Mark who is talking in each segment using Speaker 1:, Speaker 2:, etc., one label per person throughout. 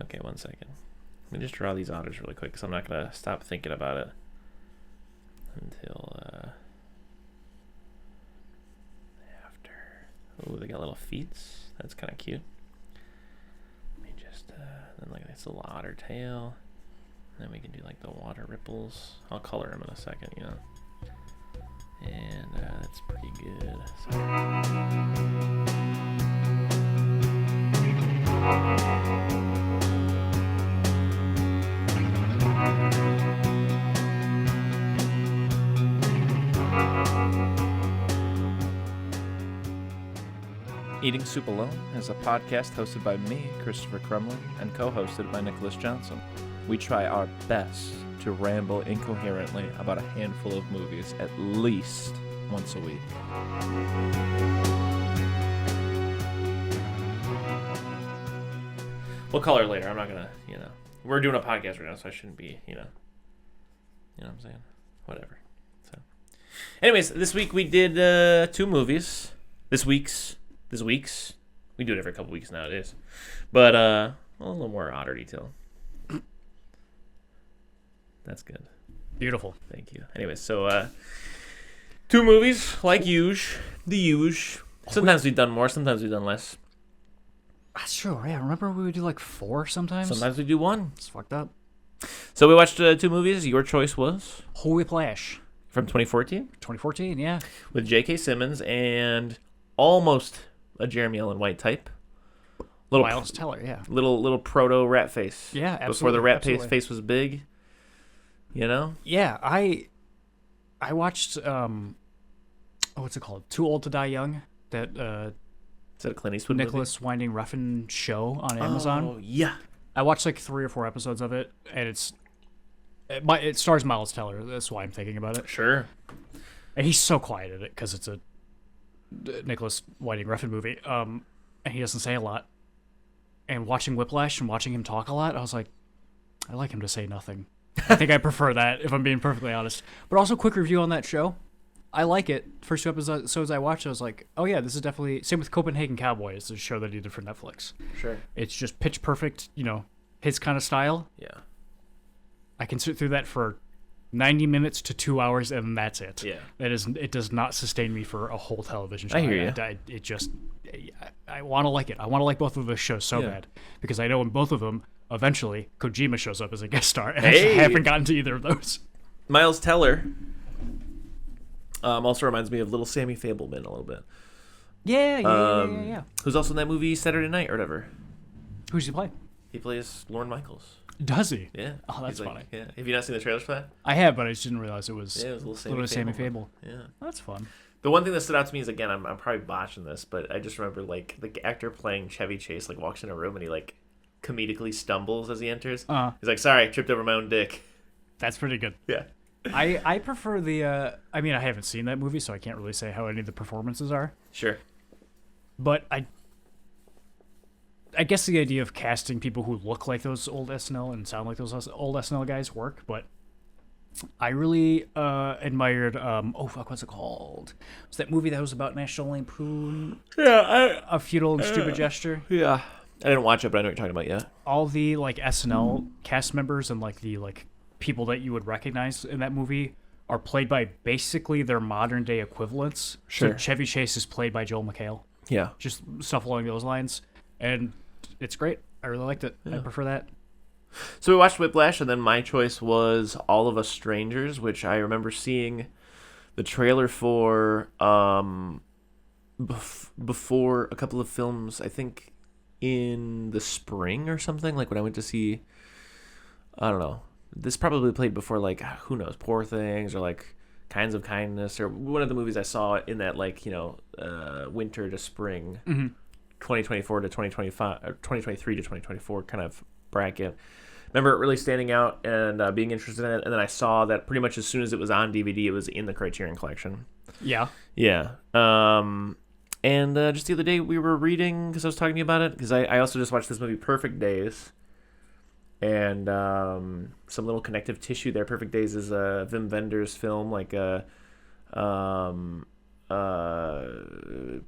Speaker 1: Okay, 1 second. Let me just draw these otters really quick because I'm not going to stop thinking about it until after. Oh, they got little feet. That's kind of cute. Let me just, then like this little otter tail. Then we can do like the water ripples. I'll color them in a second, you know. And that's pretty good. Eating Soup Alone is a podcast hosted by me, Christopher Crumley, and co-hosted by Nicholas Johnson. We try our best to ramble incoherently about a handful of movies at least once a week. We'll color later. I'm not gonna, we're doing a podcast right now, so I shouldn't be, you know what I'm saying? Whatever. So, anyways, this week we did 2 movies. This week's. We do it every couple weeks nowadays. But a little more otter detail. That's good.
Speaker 2: Beautiful.
Speaker 1: Thank you. Anyways, so 2 movies, like the huge. Sometimes we've done more, sometimes we've done less.
Speaker 2: That's true. Yeah, remember we would do like 4 sometimes?
Speaker 1: Sometimes we do 1.
Speaker 2: It's fucked up.
Speaker 1: So we watched 2 movies. Your choice was?
Speaker 2: Whiplash.
Speaker 1: From 2014?
Speaker 2: 2014, yeah.
Speaker 1: With J.K. Simmons and almost a Jeremy Allen White type.
Speaker 2: Miles Teller, yeah.
Speaker 1: Little proto rat face.
Speaker 2: Yeah, absolutely.
Speaker 1: Before the rat face was big. You know?
Speaker 2: Yeah, I watched what's it called? Too Old to Die Young. That
Speaker 1: is that a Clint Eastwood
Speaker 2: Nicholas
Speaker 1: movie?
Speaker 2: Winding Refn show on Amazon.
Speaker 1: Oh yeah.
Speaker 2: I watched like 3 or 4 episodes of it, and it stars Miles Teller. That's why I'm thinking about it.
Speaker 1: Sure.
Speaker 2: And he's so quiet in it because it's a Nicholas Winding Refn movie. And he doesn't say a lot. And watching Whiplash and watching him talk a lot, I was like, I like him to say nothing. I think I prefer that, if I'm being perfectly honest. But also, quick review on that show. I like it. First 2 episodes I watched, I was like, oh yeah, this is definitely... Same with Copenhagen Cowboy. It's a show that he did for Netflix.
Speaker 1: Sure.
Speaker 2: It's just pitch perfect, his kind of style.
Speaker 1: Yeah.
Speaker 2: I can sit through that for 90 minutes to 2 hours, and that's it.
Speaker 1: Yeah.
Speaker 2: It does not sustain me for a whole television show.
Speaker 1: I hear you.
Speaker 2: I want to like it. I want to like both of those shows so bad, because I know in both of them, eventually, Kojima shows up as a guest star, and I haven't gotten to either of those.
Speaker 1: Miles Teller also reminds me of Little Sammy Fableman a little bit.
Speaker 2: Yeah.
Speaker 1: Who's also in that movie Saturday Night or whatever.
Speaker 2: Who's he play?
Speaker 1: He plays Lorne Michaels.
Speaker 2: Does he?
Speaker 1: Yeah.
Speaker 2: Oh, that's funny.
Speaker 1: Yeah. Have you not seen the trailers for that?
Speaker 2: I have, but I just didn't realize it was,
Speaker 1: it was
Speaker 2: Little Sammy Fable.
Speaker 1: Yeah.
Speaker 2: That's fun.
Speaker 1: The one thing that stood out to me is, again, I'm probably botching this, but I just remember, like, the actor playing Chevy Chase, like, walks in a room and he, like, comedically stumbles as he enters. He's like, sorry, tripped over my own dick.
Speaker 2: That's pretty good.
Speaker 1: Yeah.
Speaker 2: I prefer the, I mean, I haven't seen that movie, so I can't really say how any of the performances are.
Speaker 1: Sure.
Speaker 2: But I guess the idea of casting people who look like those old SNL and sound like those old SNL guys work, but I really admired, what's it called? It was that movie that was about National Lampoon?
Speaker 1: Yeah,
Speaker 2: A Futile and Stupid Gesture?
Speaker 1: Yeah. I didn't watch it, but I know what you're talking about, yeah.
Speaker 2: All the, like, SNL cast members and, like, the, like, people that you would recognize in that movie are played by basically their modern-day equivalents.
Speaker 1: Sure.
Speaker 2: So Chevy Chase is played by Joel McHale.
Speaker 1: Yeah.
Speaker 2: Just stuff along those lines. And it's great. I really liked it. Yeah. I prefer that.
Speaker 1: So we watched Whiplash, and then my choice was All of Us Strangers, which I remember seeing the trailer for before a couple of films, I think in the spring or something, like when I went to see, I don't know, this probably played before, like, who knows, Poor Things or like Kinds of Kindness, or one of the movies I saw in that, like, winter to spring, 2024 to 2025, or 2023 to 2024 kind of bracket. Remember it really standing out and being interested in it, and then I saw that pretty much as soon as it was on DVD, it was in the Criterion Collection.
Speaker 2: Yeah.
Speaker 1: Yeah. And just the other day we were reading, because I was talking to you about it, because I also just watched this movie, Perfect Days, and some little connective tissue there. Perfect Days is a Wim Wenders film, like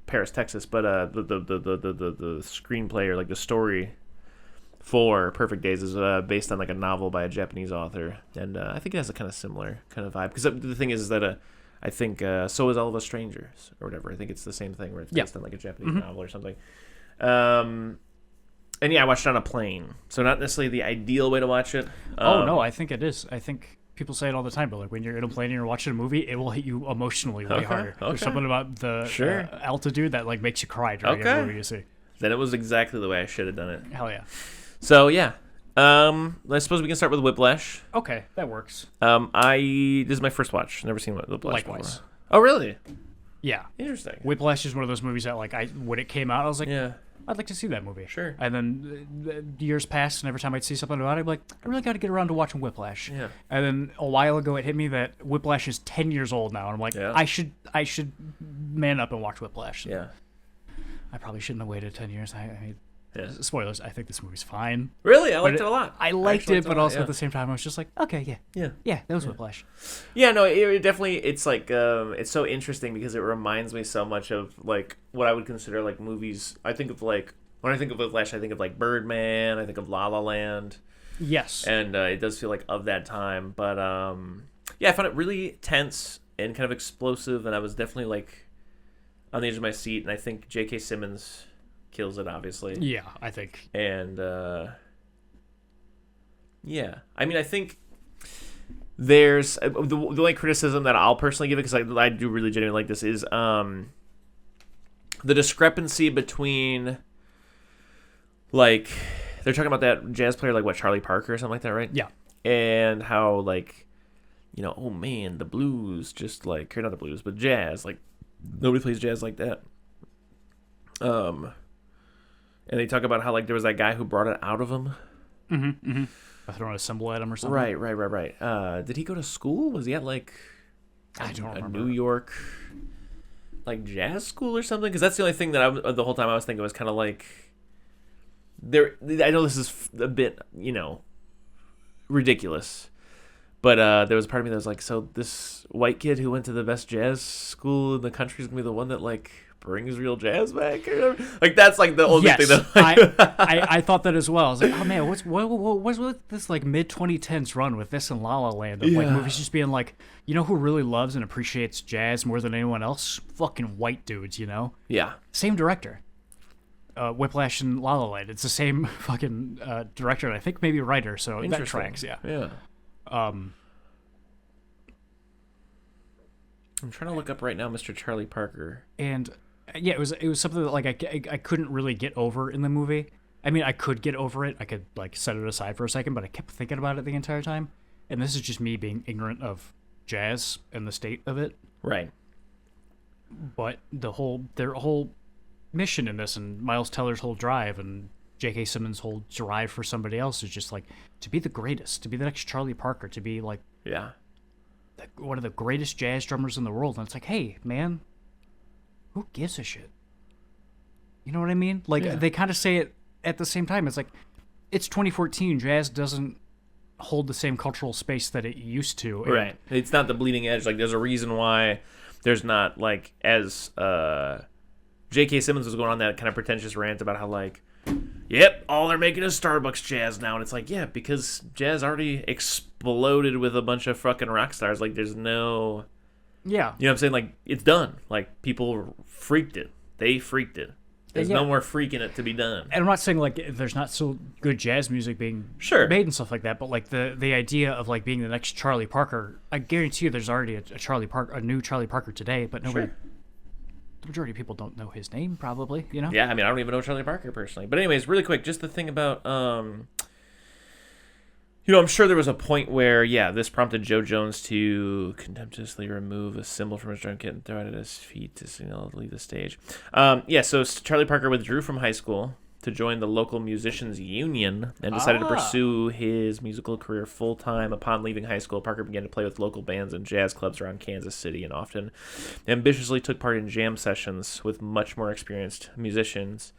Speaker 1: Paris, Texas, but the screenplay, or like the story for Perfect Days is based on like a novel by a Japanese author, and I think it has a kind of similar kind of vibe. Because the thing is that I think so is All of Us Strangers or whatever. I think it's the same thing where it's based on like a Japanese novel or something. And yeah, I watched it on a plane, so not necessarily the ideal way to watch it.
Speaker 2: Oh no, I think it is. I think people say it all the time, but like when you're in a plane and you're watching a movie, it will hit you emotionally way harder. There's something about the altitude that like makes you cry during a movie you see.
Speaker 1: Then it was exactly the way I should have done it.
Speaker 2: Hell yeah.
Speaker 1: So yeah, I suppose we can start with Whiplash.
Speaker 2: Okay, that works.
Speaker 1: This is my first watch. Never seen Whiplash
Speaker 2: Likewise.
Speaker 1: before. Oh really?
Speaker 2: Yeah.
Speaker 1: Interesting.
Speaker 2: Whiplash is one of those movies that like when it came out, I was like,
Speaker 1: yeah,
Speaker 2: I'd like to see that movie.
Speaker 1: Sure.
Speaker 2: And then years passed, and every time I'd see something about it, I'd be like, I really got to get around to watching Whiplash.
Speaker 1: Yeah.
Speaker 2: And then a while ago, it hit me that Whiplash is 10 years old now, and I'm like, I should man up and watch Whiplash.
Speaker 1: Yeah.
Speaker 2: I probably shouldn't have waited 10 years. I mean,
Speaker 1: Yeah.
Speaker 2: spoilers. I think this movie's fine.
Speaker 1: Really? I liked it a lot.
Speaker 2: I liked it, but also at the same time, I was just like, okay,
Speaker 1: yeah,
Speaker 2: that was Whiplash.
Speaker 1: Yeah, no, it definitely. It's like it's so interesting because it reminds me so much of like what I would consider like movies. I think of like when I think of Whiplash, I think of like Birdman. I think of La La Land.
Speaker 2: Yes,
Speaker 1: and it does feel like of that time. But yeah, I found it really tense and kind of explosive, and I was definitely like on the edge of my seat. And I think J.K. Simmons kills it, obviously.
Speaker 2: Yeah, I think.
Speaker 1: And yeah, I mean, I think there's the only criticism that I'll personally give it, because I do really genuinely like this, is the discrepancy between like they're talking about that jazz player, like what, Charlie Parker or something like that, right?
Speaker 2: Yeah.
Speaker 1: And how like, you know, oh man, the blues, just like, or not the blues, but jazz, like nobody plays jazz like that. And they talk about how like there was that guy who brought it out of him.
Speaker 2: Mm-hmm. Mm-hmm. I throw a symbol at him or something.
Speaker 1: Right. Did he go to school? Was he at like
Speaker 2: I don't remember.
Speaker 1: New York like jazz school or something? Because that's the only thing that the whole time I was thinking was kind of like there. I know this is a bit, you know, ridiculous, but there was a part of me that was like, so this white kid who went to the best jazz school in the country is gonna be the one that like brings real jazz back, or like that's like the only thing that
Speaker 2: I thought that as well. I was like, oh man, what's with this like mid 2010s run with this and La La Land of like movies just being like, you know who really loves and appreciates jazz more than anyone else? Fucking white dudes, you know?
Speaker 1: Yeah.
Speaker 2: Same director. Whiplash and La La Land. It's the same fucking director, and I think maybe writer. So that tracks. Yeah.
Speaker 1: Yeah. I'm trying to look up right now, Mr. Charlie Parker.
Speaker 2: And yeah, it was something that like I couldn't really get over in the movie. I mean, I could get over it. I could like set it aside for a second, but I kept thinking about it the entire time. And this is just me being ignorant of jazz and the state of it.
Speaker 1: Right.
Speaker 2: But their whole mission in this, and Miles Teller's whole drive, and J.K. Simmons' whole drive for somebody else is just like to be the greatest, to be the next Charlie Parker, to be like one of the greatest jazz drummers in the world. And it's like, hey, man, who gives a shit? You know what I mean? Like, they kind of say it at the same time. It's like, it's 2014. Jazz doesn't hold the same cultural space that it used to.
Speaker 1: Right. It's not the bleeding edge. Like, there's a reason why there's not, like, as J.K. Simmons was going on that kind of pretentious rant about how, like, yep, all they're making is Starbucks jazz now. And it's like, yeah, because jazz already exploded with a bunch of fucking rock stars. Like, there's no...
Speaker 2: Yeah.
Speaker 1: You know what I'm saying? Like, it's done. Like, people freaked it. They freaked it. There's no more freaking it to be done.
Speaker 2: And I'm not saying, like, there's not so good jazz music being made and stuff like that, but, like, the idea of, like, being the next Charlie Parker, I guarantee you there's already a new Charlie Parker today, but nobody... Sure. The majority of people don't know his name, probably, you know?
Speaker 1: Yeah, I mean, I don't even know Charlie Parker personally. But anyways, really quick, just the thing about... You know, I'm sure there was a point where, this prompted Joe Jones to contemptuously remove a symbol from his drum kit and throw it at his feet to signal to leave the stage. So Charlie Parker withdrew from high school to join the local musicians union and decided to pursue his musical career full-time. Upon leaving high school, Parker began to play with local bands and jazz clubs around Kansas City and often ambitiously took part in jam sessions with much more experienced musicians.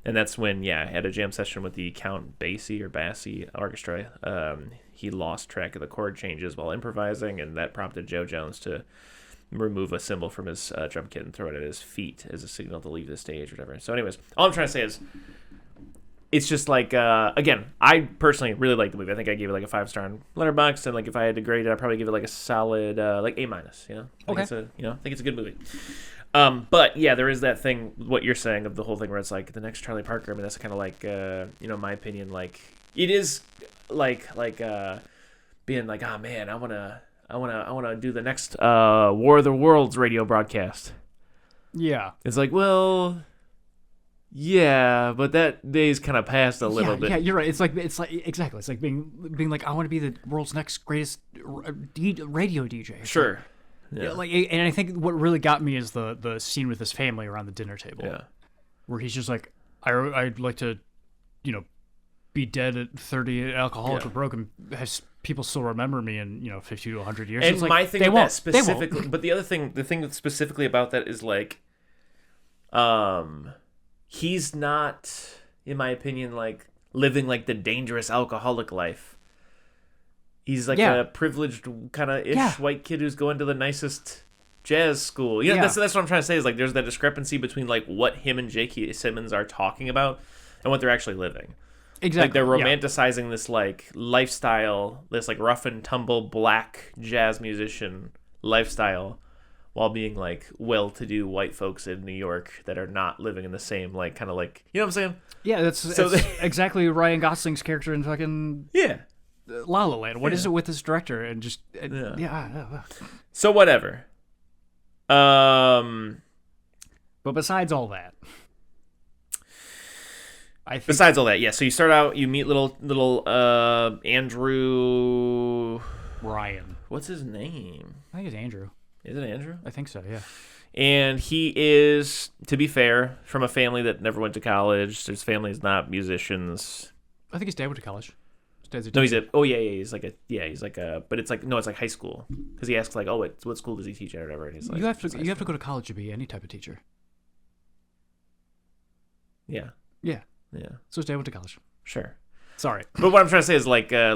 Speaker 1: And that's when, at a jam session with the Count Basie Orchestra, he lost track of the chord changes while improvising, and that prompted Joe Jones to remove a cymbal from his drum kit and throw it at his feet as a signal to leave the stage or whatever. So anyways, all I'm trying to say is it's just like again, I personally really like the movie. I think I gave it like a 5-star on Letterboxd, and like if I had to grade it, I'd probably give it like a solid like A-. You know, I think
Speaker 2: Okay.
Speaker 1: it's I think it's a good movie. But yeah, there is that thing, what you're saying of the whole thing where it's like the next Charlie Parker. I mean, that's kind of like my opinion. Like it is like being like, oh man, I wanna do the next War of the Worlds radio broadcast.
Speaker 2: Yeah.
Speaker 1: It's like, well, yeah, but that day's kind of passed a little bit.
Speaker 2: Yeah, you're right. It's like exactly. It's like being like, I want to be the world's next greatest radio DJ. It's
Speaker 1: Sure.
Speaker 2: Like, yeah, like, and I think what really got me is the scene with his family around the dinner table.
Speaker 1: Yeah.
Speaker 2: Where he's just like, I'd like to, be dead at 30, alcoholic or broken. Has people still remember me in 50 to 100 years?
Speaker 1: And
Speaker 2: it's like,
Speaker 1: my thing
Speaker 2: they
Speaker 1: with
Speaker 2: won't.
Speaker 1: that specifically, but the thing specifically about that is like, he's not, in my opinion, like living like the dangerous alcoholic life. He's like a privileged kind of ish white kid who's going to the nicest jazz school. That's what I'm trying to say is like there's that discrepancy between like what him and J.K. Simmons are talking about and what they're actually living.
Speaker 2: Exactly.
Speaker 1: Like they're romanticizing this like lifestyle, this like rough and tumble black jazz musician lifestyle, while being like well-to-do white folks in New York that are not living in the same like kind of like, you know what I'm saying?
Speaker 2: Yeah, that's exactly Ryan Gosling's character in fucking La La Land. What is it with this director and just
Speaker 1: So whatever.
Speaker 2: But besides all that,
Speaker 1: besides all that, yeah. So you start out, you meet little Andrew
Speaker 2: Ryan.
Speaker 1: What's his name?
Speaker 2: I think it's Andrew.
Speaker 1: Is it Andrew?
Speaker 2: I think so, yeah.
Speaker 1: And he is, to be fair, from a family that never went to college. His family is not musicians.
Speaker 2: I think his dad went to college. His dad's a
Speaker 1: No,
Speaker 2: teacher.
Speaker 1: he's like a, but it's like, no, it's like high school. Because he asks like, oh, what school does he teach at or whatever? And he's like,
Speaker 2: you have to go to college to be any type of teacher.
Speaker 1: Yeah.
Speaker 2: Yeah.
Speaker 1: Yeah.
Speaker 2: So his dad went to college.
Speaker 1: Sure.
Speaker 2: Sorry.
Speaker 1: But what I'm trying to say is not like a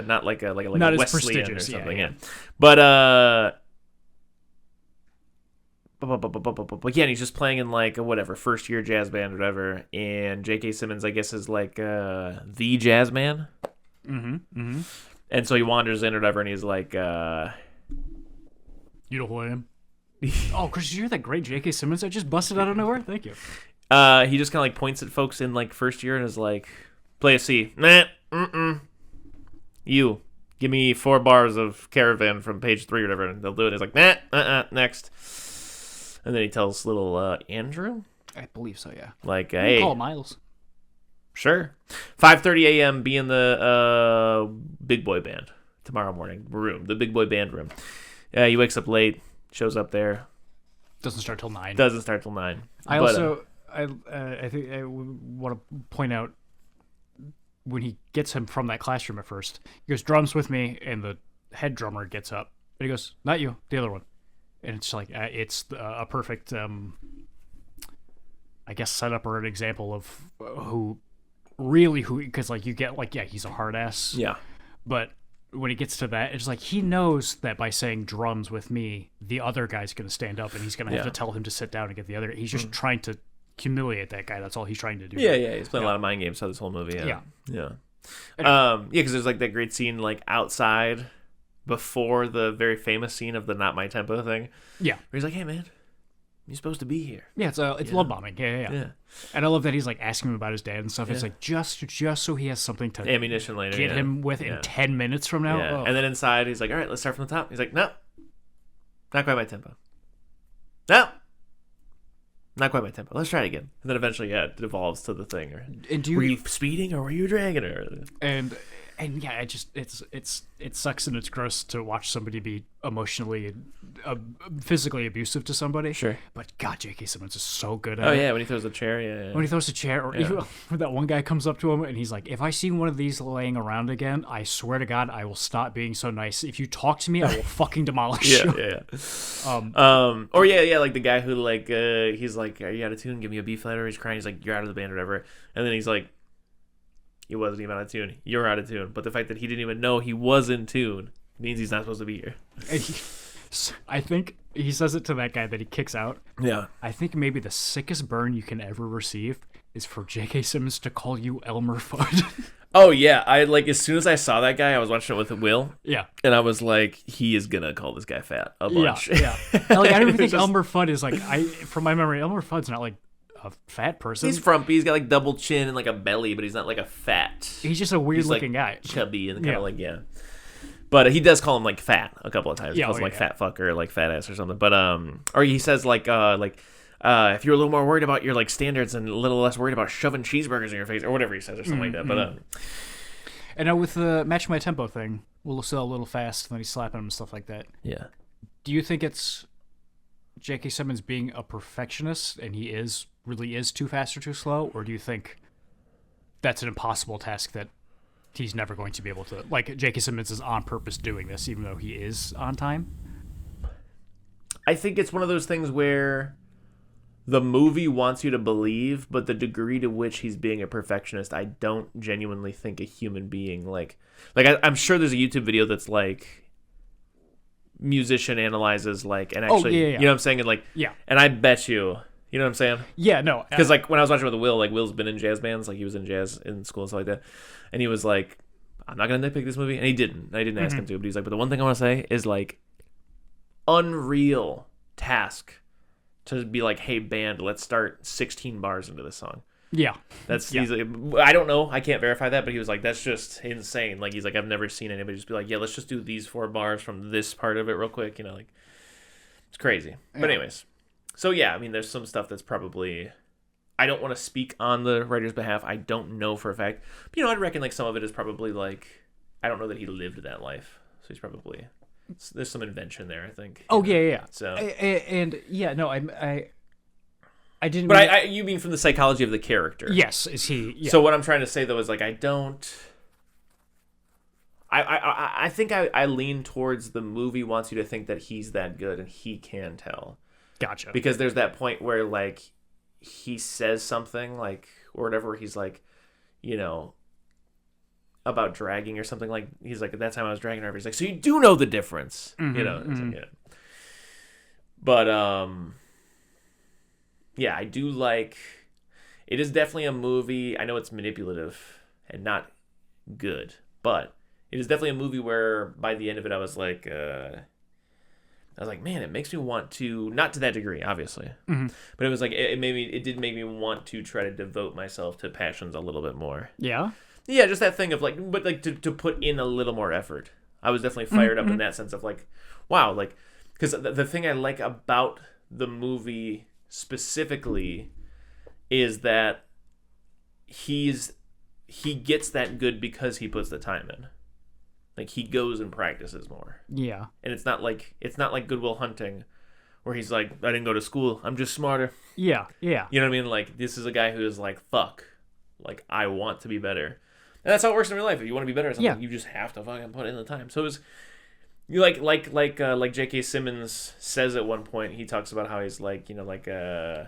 Speaker 2: Not as
Speaker 1: Wesleyan or
Speaker 2: prestigious,
Speaker 1: something.
Speaker 2: yeah.
Speaker 1: But yeah, and he's just playing in like a whatever first year jazz band or whatever, and J.K. Simmons I guess is like the jazz man.
Speaker 2: Mm-hmm.
Speaker 1: And so he wanders in or whatever, and he's like,
Speaker 2: you know who I am? Oh, Chris, did you hear that great J.K. Simmons that just busted out of nowhere? Thank you.
Speaker 1: He just kind of like points at folks in like first year and is like, play a C. Nah, you give me 4 bars of Caravan from page 3 or whatever, and they'll do it. He's like, nah, next. And then he tells little Andrew,
Speaker 2: I believe so, yeah.
Speaker 1: like,
Speaker 2: You
Speaker 1: hey,
Speaker 2: call it Miles.
Speaker 1: sure, 5:30 a.m. be in the big boy band tomorrow morning room, the big boy band room. He wakes up late, shows up there.
Speaker 2: Doesn't start till 9.
Speaker 1: Doesn't start till 9.
Speaker 2: I think I want to point out when he gets him from that classroom at first, he goes, drums with me, and the head drummer gets up. And he goes, not you, the other one. And it's like, it's a perfect, I guess, setup or an example of who, because like you get like, yeah, he's a hard ass.
Speaker 1: Yeah.
Speaker 2: But when he gets to that, it's like he knows that by saying drums with me, the other guy's going to stand up and he's going to have to tell him to sit down and get the other. He's just trying to humiliate that guy. That's all he's trying to do.
Speaker 1: Yeah. He's playing a lot of mind games throughout this whole movie. Yeah. Because there's like that great scene like outside before the very famous scene of the "Not My Tempo" thing.
Speaker 2: Yeah.
Speaker 1: Where he's like, "Hey man, you're supposed to be here."
Speaker 2: Yeah, it's love bombing. Yeah. And I love that he's like asking him about his dad and stuff. It's like just so he has something to
Speaker 1: ammunition later.
Speaker 2: Get him with in 10 minutes from now.
Speaker 1: Yeah.
Speaker 2: Oh.
Speaker 1: And then inside, he's like, "All right, let's start from the top." He's like, "No, not quite my tempo. No, not quite my tempo. Let's try it again." And then eventually, it devolves to the thing. Were you speeding or were you dragging her?
Speaker 2: And yeah, it sucks and it's gross to watch somebody be emotionally, physically abusive to somebody.
Speaker 1: Sure.
Speaker 2: But God, J.K. Simmons is so good at it.
Speaker 1: Oh yeah, when he throws a chair, yeah.
Speaker 2: When he throws a chair, or even when that one guy comes up to him and he's like, "If I see one of these laying around again, I swear to God, I will stop being so nice. If you talk to me, I will fucking demolish you."
Speaker 1: Yeah. Like the guy who like he's like, "Are you out of tune? Give me a B flat." Or he's crying. He's like, "You're out of the band," or whatever. And then he's like, he wasn't even out of tune. You're out of tune. But the fact that he didn't even know he was in tune means he's not supposed to be here.
Speaker 2: I think he says it to that guy that he kicks out.
Speaker 1: Yeah.
Speaker 2: I think maybe the sickest burn you can ever receive is for J.K. Simmons to call you Elmer Fudd.
Speaker 1: Oh yeah, I like as soon as I saw that guy, I was watching it with Will.
Speaker 2: Yeah.
Speaker 1: And I was like, he is gonna call this guy fat a bunch.
Speaker 2: Yeah. And, like, I don't even think Elmer Fudd is like from my memory, Elmer Fudd's not like a fat person.
Speaker 1: He's frumpy. He's got like double chin and like a belly, but he's not like a fat.
Speaker 2: He's just a weird looking
Speaker 1: like,
Speaker 2: guy.
Speaker 1: Chubby and kind of like But he does call him like fat a couple of times. He calls him like fat fucker or like fat ass or something. But or he says like if you're a little more worried about your like standards and a little less worried about shoving cheeseburgers in your face or whatever he says or something like that. But
Speaker 2: and now with the match my tempo thing, Will still a little fast and then he's slapping him and stuff like that.
Speaker 1: Yeah.
Speaker 2: Do you think it's J.K. Simmons being a perfectionist and he really is too fast or too slow, or do you think that's an impossible task that he's never going to be able to, like, J.K. Simmons is on purpose doing this even though he is on time?
Speaker 1: I think it's one of those things where the movie wants you to believe, but the degree to which he's being a perfectionist, I don't genuinely think a human being I'm sure there's a YouTube video that's like musician analyzes like and actually you know what I'm saying, and like and I bet you know what I'm saying,
Speaker 2: no,
Speaker 1: because like when I was watching with Will, like Will's been in jazz bands, like he was in jazz in school and stuff like that, and he was like, I'm not gonna nitpick this movie, and he didn't. I didn't ask him to, but he's like, but the one thing I want to say is like unreal task to be like, hey band, let's start 16 bars into this song. That's he's like, I don't know, I can't verify that, but he was like, that's just insane. Like he's like, I've never seen anybody just be like, let's just do these 4 bars from this part of it real quick, like it's crazy. But anyways, so I mean there's some stuff that's probably, I don't want to speak on the writer's behalf, I don't know for a fact, but I'd reckon like some of it is probably like, I don't know that he lived that life, so he's probably, there's some invention there, I think. So I didn't. But you mean from the psychology of the character?
Speaker 2: Yes, is he? Yeah.
Speaker 1: So what I'm trying to say though is like I don't. I think I lean towards the movie wants you to think that he's that good and he can tell.
Speaker 2: Gotcha.
Speaker 1: Because there's that point where like he says something like or whatever, he's like, about dragging or something, like he's like, at that time I was dragging her. He's like, so you do know the difference, Like, but I do like, it is definitely a movie. I know it's manipulative and not good, but it is definitely a movie where by the end of it I was like, man, it makes me want to, not to that degree obviously, but it was like it did make me want to try to devote myself to passions a little bit more. Yeah, just that thing of like, but like to put in a little more effort. I was definitely fired up in that sense of like, wow, like, because the thing I like about the movie specifically is that he gets that good because he puts the time in. Like he goes and practices more. Yeah. And it's not like Good Will Hunting where he's like, I didn't go to school, I'm just smarter. Yeah. You know what I mean? Like this is a guy who is like, fuck, like I want to be better. And that's how it works in real life. If you want to be better at something, you just have to fucking put in the time. So it was like J.K. Simmons says at one point, he talks about how he's like, the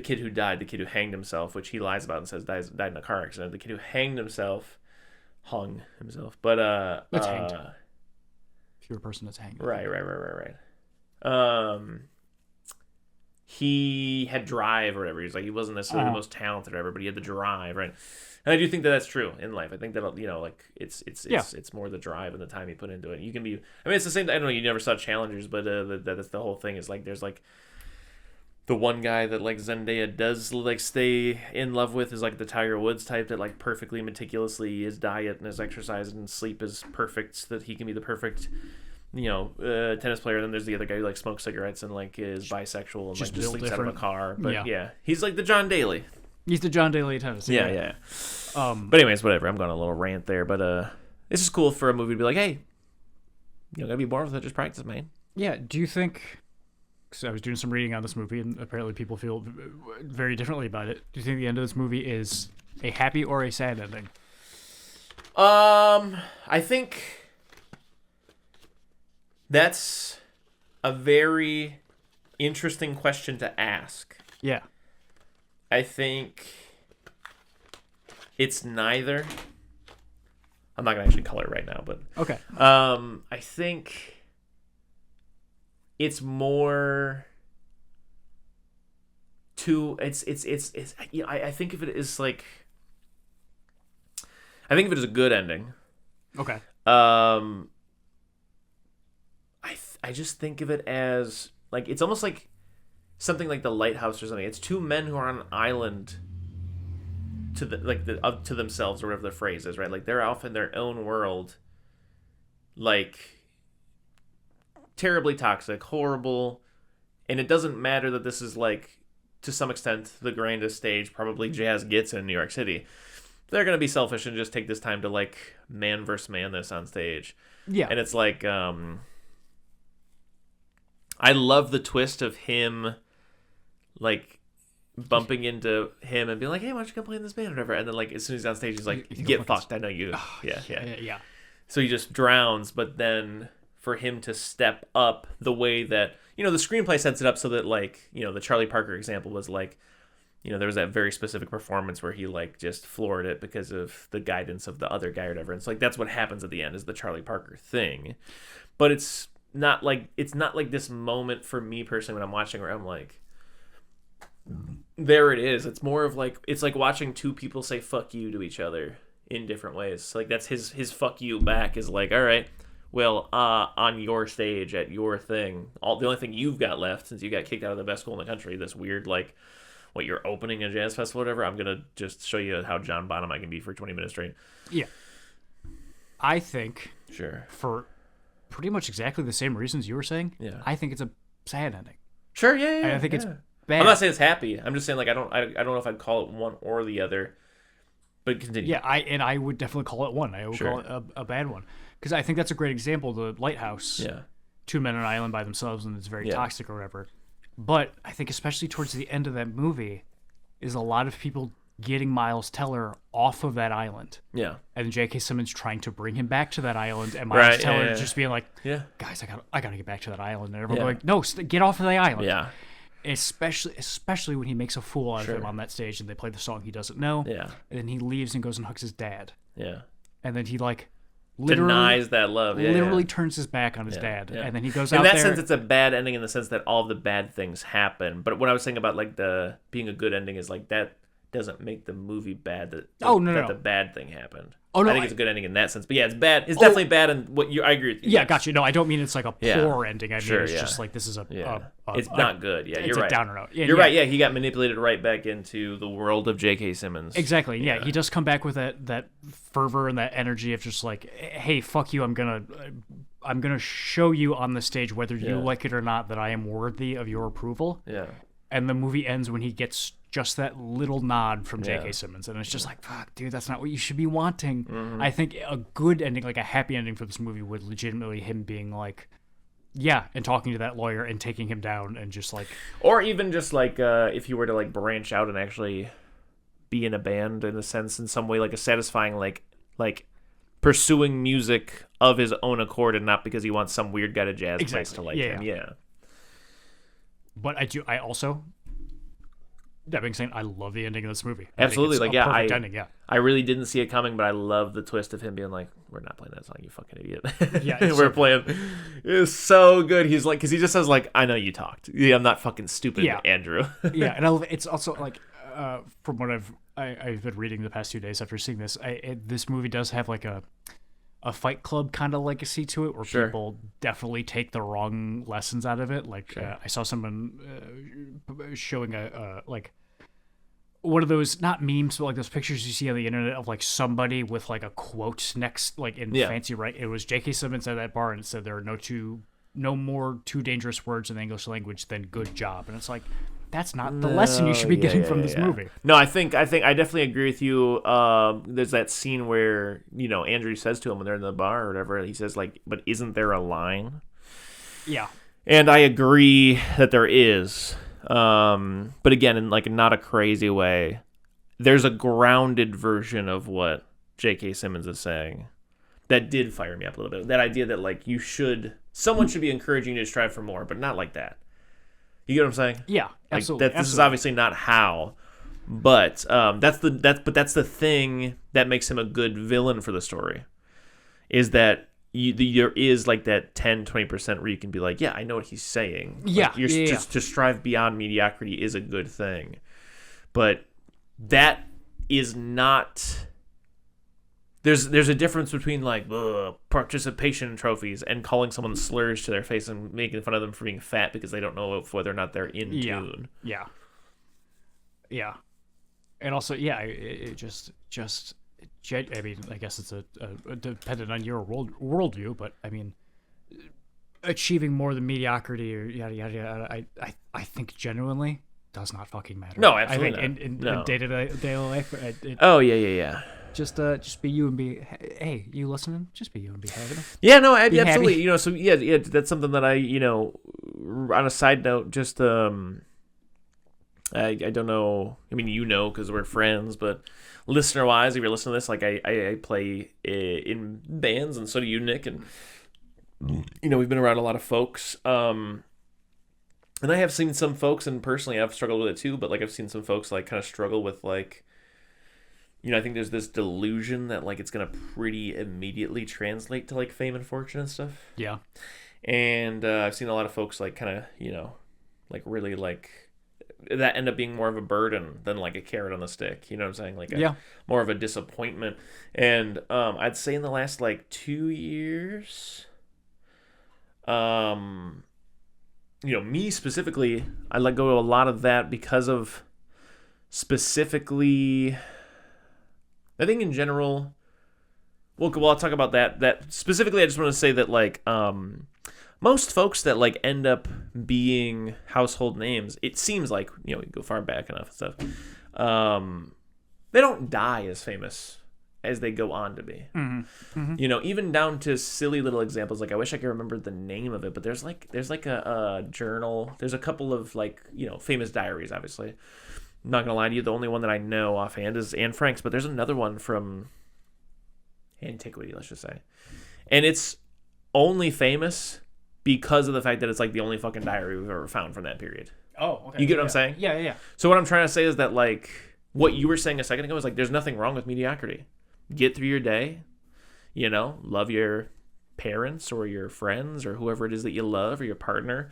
Speaker 1: kid who died, the kid who hanged himself, which he lies about and says died in a car accident. The kid who hung himself, but
Speaker 2: that's hanged. If you're a person that's hanged.
Speaker 1: Right. He had drive or whatever. He's like, he wasn't necessarily the most talented or whatever, but he had the drive, right? And I do think that that's true in life. I think that like it's more the drive and the time you put into it. You can be. I mean, it's the same. I don't know. You never saw Challengers, but that's the whole thing. Is like there's like the one guy that like Zendaya does like stay in love with is like the Tiger Woods type that like perfectly meticulously his diet and his exercise and sleep is perfect so that he can be the perfect tennis player. Then there's the other guy who like smokes cigarettes and like is bisexual and like just sleeps out of a car. But he's like the John Daly.
Speaker 2: He's the John Daly tennis.
Speaker 1: Yeah. But anyways, whatever. I'm going on a little rant there, but it's just cool for a movie to be like, hey, you don't gotta be bored with it. Just practice, man.
Speaker 2: Yeah. Do you think? Because I was doing some reading on this movie, and apparently people feel very differently about it. Do you think the end of this movie is a happy or a sad ending?
Speaker 1: I think that's a very interesting question to ask. Yeah. I think it's neither. I'm not gonna actually color it right now, but okay. I think it's more too. It's you know, I think of it as like, I think of it as a good ending.
Speaker 2: Okay.
Speaker 1: I just think of it as like, it's almost like something like The Lighthouse or something. It's two men who are on an island to themselves, or whatever the phrase is, right? Like they're off in their own world, like terribly toxic, horrible, and it doesn't matter that this is like, to some extent, the grandest stage probably jazz gets in New York City. They're gonna be selfish and just take this time to like man versus man this on stage.
Speaker 2: Yeah.
Speaker 1: And it's like, I love the twist of him, like, bumping into him and being like, hey, why don't you come play in this band or whatever. And then, like, as soon as he's on stage, he's like, get fucked. I know you. Yeah. So he just drowns. But then for him to step up the way that, you know, the screenplay sets it up so that, like, you know, the Charlie Parker example was like, you know, there was that very specific performance where he, like, just floored it because of the guidance of the other guy or whatever. And it's like, that's what happens at the end, is the Charlie Parker thing. But it's not like this moment for me personally when I'm watching where I'm like, there it is. It's more of like, it's like watching two people say fuck you to each other in different ways. So like that's his fuck you back is like, all right, well, on your stage at your thing, the only thing you've got left since you got kicked out of the best school in the country, this weird like, what, you're opening a jazz festival or whatever, I'm gonna just show you how John Bonham I can be for 20 minutes straight.
Speaker 2: Yeah. I think
Speaker 1: Sure.
Speaker 2: for pretty much exactly the same reasons you were saying,
Speaker 1: Yeah.
Speaker 2: I think it's a sad ending.
Speaker 1: Sure, yeah.
Speaker 2: I think it's bad.
Speaker 1: I'm not saying it's happy. I'm just saying like I don't know if I'd call it one or the other. But continue.
Speaker 2: Yeah, I would definitely call it one. I would
Speaker 1: Sure.
Speaker 2: call it a bad one. Because I think that's a great example. The Lighthouse.
Speaker 1: Yeah.
Speaker 2: Two men on an island by themselves, and it's very
Speaker 1: Yeah.
Speaker 2: toxic or whatever. But I think especially towards the end of that movie is a lot of people getting Miles Teller off of that island.
Speaker 1: Yeah.
Speaker 2: And J.K. Simmons trying to bring him back to that island, and Miles Teller just being like,
Speaker 1: yeah,
Speaker 2: guys, I gotta get back to that island. And everyone going, no, get off of the island.
Speaker 1: Yeah.
Speaker 2: Especially when he makes a fool out of him on that stage and they play the song he doesn't know.
Speaker 1: Yeah.
Speaker 2: And then he leaves and goes and hugs his dad.
Speaker 1: Yeah.
Speaker 2: And then he like literally
Speaker 1: denies that love. Yeah,
Speaker 2: literally turns his back on his dad.
Speaker 1: Yeah.
Speaker 2: And then he goes
Speaker 1: out
Speaker 2: out
Speaker 1: there. In
Speaker 2: there.
Speaker 1: that sense, it's a bad ending in the sense that all of the bad things happen. But what I was saying about like the being a good ending is like that doesn't make the movie bad. That the bad thing happened.
Speaker 2: Oh, no,
Speaker 1: I think it's a good ending in that sense. But yeah, it's bad. It's definitely bad. And I agree with you.
Speaker 2: Yeah, got you. No, I don't mean it's like a poor ending. I mean it's
Speaker 1: yeah.
Speaker 2: just like this is
Speaker 1: it's not good. Yeah, you're right.
Speaker 2: It's a downer note.
Speaker 1: You're right. Yeah, he got manipulated right back into the world of J.K. Simmons.
Speaker 2: Exactly. Yeah, he does come back with that fervor and that energy of just like, hey, fuck you. I'm gonna show you on the stage whether you like it or not that I am worthy of your approval.
Speaker 1: Yeah.
Speaker 2: And the movie ends when he gets just that little nod from J.K. Simmons. And it's just like, fuck, dude, that's not what you should be wanting.
Speaker 1: Mm-hmm.
Speaker 2: I think a good ending, like a happy ending for this movie would legitimately him being like, yeah, and talking to that lawyer and taking him down and just like...
Speaker 1: Or even just like if you were to like branch out and actually be in a band in a sense, in some way, like a satisfying like pursuing music of his own accord and not because he wants some weird guy to jazz place to like him. Yeah.
Speaker 2: But I also, that being said, I love the ending of this movie.
Speaker 1: Absolutely. Like, yeah,
Speaker 2: perfect ending,
Speaker 1: I really didn't see it coming, but I love the twist of him being like, we're not playing that song, you fucking idiot.
Speaker 2: Yeah.
Speaker 1: We're playing. It's so good. He's like, because he just says like, I know you talked. Yeah, I'm not fucking stupid, Andrew.
Speaker 2: Yeah. And it's also like, from what I've been reading the past 2 days after seeing this, this movie does have like a Fight Club kind of legacy to it, where people definitely take the wrong lessons out of it. Like I saw someone showing a like one of those, not memes, but like those pictures you see on the internet of like somebody with like a quote next, like in fancy right. It was J.K. Simmons at that bar and it said there are no more too dangerous words in the English language than good job, and it's like, that's not the lesson you should be getting from this movie. No,
Speaker 1: I think I definitely agree with you. There's that scene where, you know, Andrew says to him when they're in the bar or whatever, he says like, but isn't there a line?
Speaker 2: Yeah.
Speaker 1: And I agree that there is. But again, in like not a crazy way. There's a grounded version of what J.K. Simmons is saying that did fire me up a little bit. That idea that like someone should be encouraging you to strive for more, but not like that. You get what I'm saying?
Speaker 2: Yeah, absolutely.
Speaker 1: This is obviously not how, but that's the thing that makes him a good villain for the story, is that there is like that 10-20% where you can be like, yeah, I know what he's saying.
Speaker 2: Yeah,
Speaker 1: like, just to strive beyond mediocrity is a good thing, but that is not. There's a difference between like participation trophies and calling someone slurs to their face and making fun of them for being fat because they don't know whether or not they're in tune.
Speaker 2: Yeah. And also, it just I mean, I guess it's a dependent on your worldview, but I mean, achieving more than mediocrity or yada yada yada, I think genuinely does not fucking matter.
Speaker 1: No, absolutely
Speaker 2: I think in day-to-day life,
Speaker 1: Yeah.
Speaker 2: Just be you and be, hey, you listening? Just be you and be happy.
Speaker 1: Yeah, no, absolutely.
Speaker 2: happy.
Speaker 1: You know, so yeah, that's something that I, you know, on a side note, just I don't know. I mean, you know, because we're friends, but listener-wise, if you're listening to this, like I play in bands, and so do you, Nick, and you know, we've been around a lot of folks. And I have seen some folks, and personally, I've struggled with it too. But like, I've seen some folks like kind of struggle with like. You know, I think there's this delusion that, like, it's going to pretty immediately translate to, like, fame and fortune and stuff.
Speaker 2: Yeah.
Speaker 1: And I've seen a lot of folks, like, kind of, you know, like, really, like, that end up being more of a burden than, like, a carrot on the stick. You know what I'm saying? Like, more of a disappointment. And I'd say in the last, like, 2 years, you know, me specifically, I let go of a lot of that because of specifically... I think in general, well, I'll talk about that. That specifically, I just want to say that like most folks that like end up being household names, it seems like, you know, we go far back enough and stuff. They don't die as famous as they go on to be.
Speaker 2: Mm-hmm. Mm-hmm.
Speaker 1: You know, even down to silly little examples. Like I wish I could remember the name of it, but there's like a journal. There's a couple of like, you know, famous diaries, obviously. I'm not gonna lie to you, the only one that I know offhand is Anne Frank's, but there's another one from antiquity, let's just say. And it's only famous because of the fact that it's like the only fucking diary we've ever found from that period.
Speaker 2: Oh, okay.
Speaker 1: You get what I'm saying?
Speaker 2: Yeah.
Speaker 1: So what I'm trying to say is that like what you were saying a second ago is like there's nothing wrong with mediocrity. Get through your day, you know, love your parents or your friends or whoever it is that you love or your partner.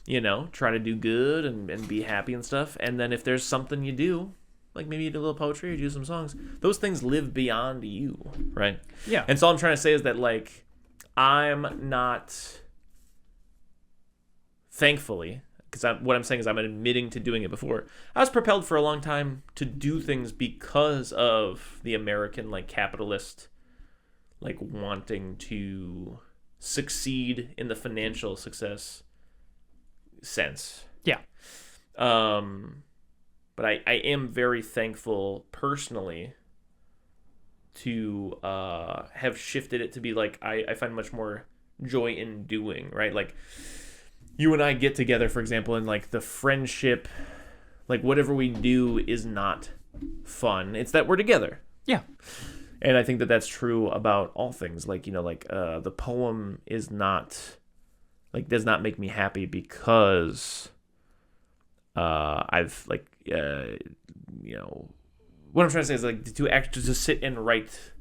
Speaker 1: You know, try to do good and be happy and stuff. And then if there's something you do, like maybe you do a little poetry or do some songs, those things live beyond you, right?
Speaker 2: Yeah.
Speaker 1: And so all I'm trying to say is that, like, I'm not, thankfully, because what I'm saying is I'm admitting to doing it before. I was propelled for a long time to do things because of the American, like, capitalist, like, wanting to succeed in the financial success sense.
Speaker 2: Yeah.
Speaker 1: But I am very thankful personally to have shifted it to be like I find much more joy in doing, right? Like you and I get together, for example, and like the friendship, like whatever we do is not fun. It's that we're together.
Speaker 2: Yeah.
Speaker 1: And I think that that's true about all things. Like, you know, like the poem is not... like does not make me happy because I've like you know what I'm trying to say is like to sit and write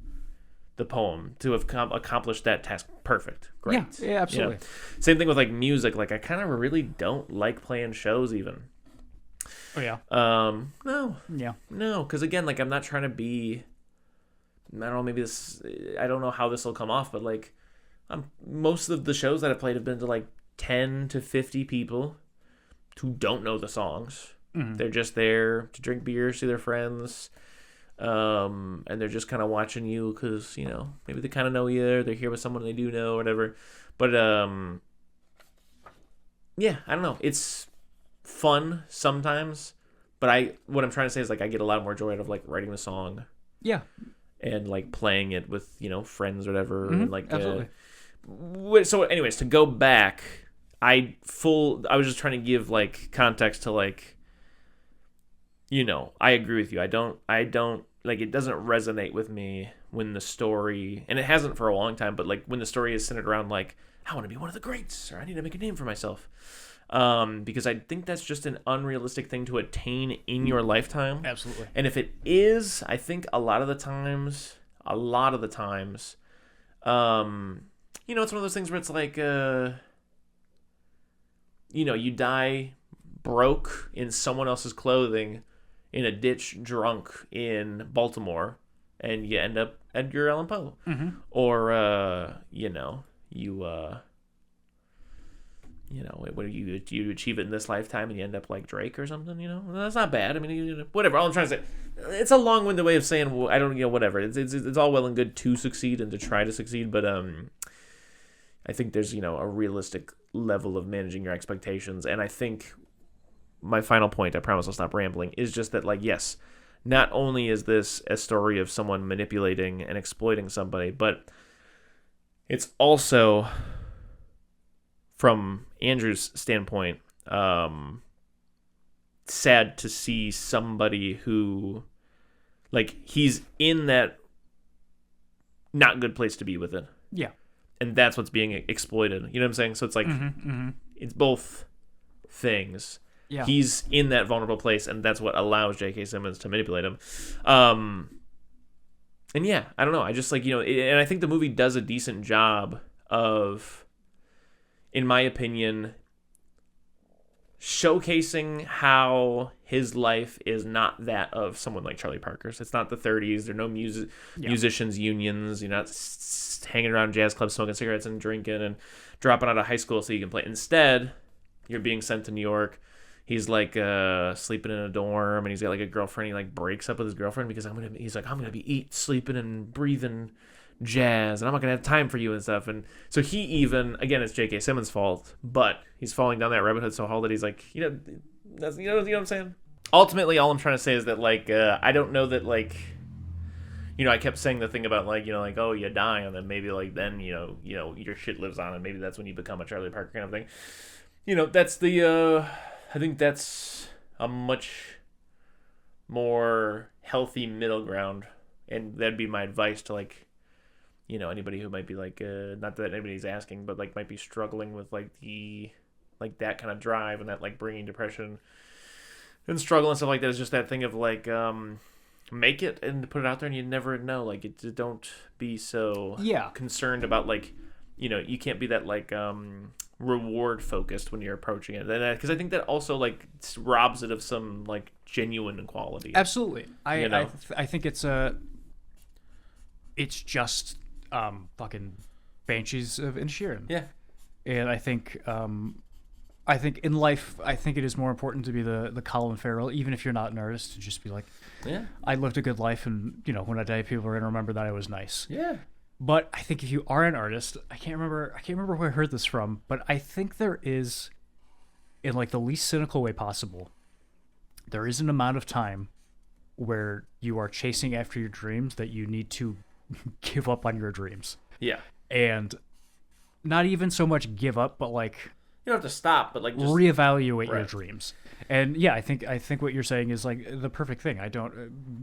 Speaker 1: the poem, to have accomplished that task perfect. Great.
Speaker 2: Yeah, absolutely.
Speaker 1: You know? Same thing with like music. Like I kind of really don't like playing shows even.
Speaker 2: Oh yeah.
Speaker 1: No, because again, like I'm not trying to be. I don't know. Maybe this. I don't know how this will come off, but like. Most of the shows that I've played have been to like 10 to 50 people who don't know the songs. Mm-hmm. They're just there to drink beer, see their friends, and they're just kind of watching you because, you know, maybe they kind of know you, or they're here with someone they do know, or whatever. But, yeah, I don't know. It's fun sometimes, but what I'm trying to say is, like, I get a lot more joy out of, like, writing the song.
Speaker 2: Yeah.
Speaker 1: And, like, playing it with, you know, friends or whatever.
Speaker 2: Mm-hmm.
Speaker 1: And, like,
Speaker 2: absolutely.
Speaker 1: So anyways, to go back, I was just trying to give like context to like, you know, I agree with you. I don't like, it doesn't resonate with me when the story, and it hasn't for a long time, but like when the story is centered around like, I want to be one of the greats, or I need to make a name for myself. Because I think that's just an unrealistic thing to attain in your lifetime.
Speaker 2: Absolutely.
Speaker 1: And if it is, I think a lot of the times, it's one of those things where it's like, you die broke in someone else's clothing in a ditch drunk in Baltimore, and you end up Edgar Allan Poe.
Speaker 2: Mm-hmm.
Speaker 1: Or, what you achieve it in this lifetime and you end up like Drake or something, that's not bad. I mean, whatever. All I'm trying to say, it's a long-winded way of saying, well, I don't, whatever. It's all well and good to succeed and to try to succeed, but I think there's, a realistic level of managing your expectations. And I think my final point, I promise I'll stop rambling, is just that, like, yes, not only is this a story of someone manipulating and exploiting somebody, but it's also, from Andrew's standpoint, sad to see somebody who, like, he's in that not good place to be within.
Speaker 2: Yeah.
Speaker 1: And that's what's being exploited. You know what I'm saying? So it's like, it's both things.
Speaker 2: Yeah.
Speaker 1: He's in that vulnerable place, and that's what allows J.K. Simmons to manipulate him. And yeah, I don't know. I just, like, and I think the movie does a decent job of, in my opinion, showcasing how his life is not that of someone like Charlie Parker's. It's not the 30s. There are no musicians' unions. You're not hanging around jazz clubs, smoking cigarettes and drinking and dropping out of high school so you can play. Instead, you're being sent to New York. He's like sleeping in a dorm, and he's got like a girlfriend. He like breaks up with his girlfriend because I'm gonna be sleeping and breathing jazz, and I'm not gonna have time for you and stuff. And so he even, again, it's J.K. Simmons' fault, but he's falling down that rabbit hole so hard that he's like, that's, you know what I'm saying. Ultimately, all I'm trying to say is that, like, I don't know that, like, I kept saying the thing about, like, like, oh, you die, and then maybe, like, then your shit lives on, and maybe that's when you become a Charlie Parker kind of thing. That's the I think that's a much more healthy middle ground, and that'd be my advice to, like, anybody who might be like, not that anybody's asking, but like might be struggling with like that kind of drive and that like bringing depression and struggle and stuff like that. Is just that thing of like, make it and put it out there, and you never know. Like, don't be so concerned about, like, you can't be that like reward focused when you're approaching it, because I think that also like robs it of some like genuine quality.
Speaker 2: Absolutely. I think it's just fucking Banshees of Inisherin.
Speaker 1: Yeah.
Speaker 2: And I think in life, I think it is more important to be the Colin Farrell, even if you're not an artist, to just be like,
Speaker 1: yeah,
Speaker 2: I lived a good life, and when I die, people are gonna remember that I was nice.
Speaker 1: Yeah.
Speaker 2: But I think if you are an artist, I can't remember where I heard this from, but I think there is, in like the least cynical way possible, there is an amount of time where you are chasing after your dreams that you need to give up on your dreams.
Speaker 1: Yeah.
Speaker 2: And not even so much give up, but like,
Speaker 1: you don't have to stop, but like just
Speaker 2: reevaluate your dreams. And yeah, I think what you're saying is like the perfect thing.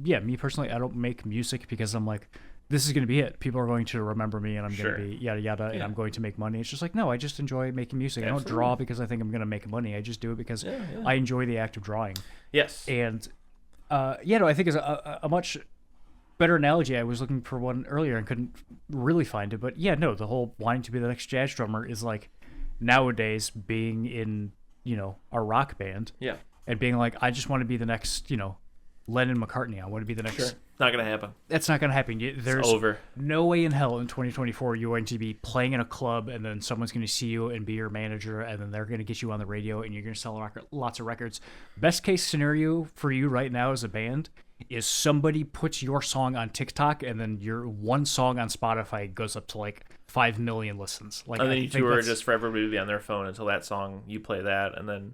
Speaker 2: Me personally, I don't make music because I'm like, this is going to be it. People are going to remember me, and I'm going to be yada yada, and I'm going to make money. It's just like, no, I just enjoy making music. Absolutely. I don't draw because I think I'm going to make money. I just do it because I enjoy the act of drawing.
Speaker 1: Yes.
Speaker 2: And I think it's a much better analogy. I was looking for one earlier and couldn't really find it, but the whole wanting to be the next jazz drummer is like nowadays being in a rock band, and being like, I just want to be the next Lennon McCartney. I want to be the next.
Speaker 1: Sure. Not gonna happen.
Speaker 2: That's not gonna happen. There's
Speaker 1: over.
Speaker 2: No way in hell in 2024 you're going to be playing in a club, and then someone's going to see you and be your manager, and then they're going to get you on the radio, and you're going to sell lots of records. Best case scenario for you right now as a band is somebody puts your song on TikTok, and then your one song on Spotify goes up to like 5 million listens. Like,
Speaker 1: and then you tour just for everybody to be on their phone until that song, you play that, and then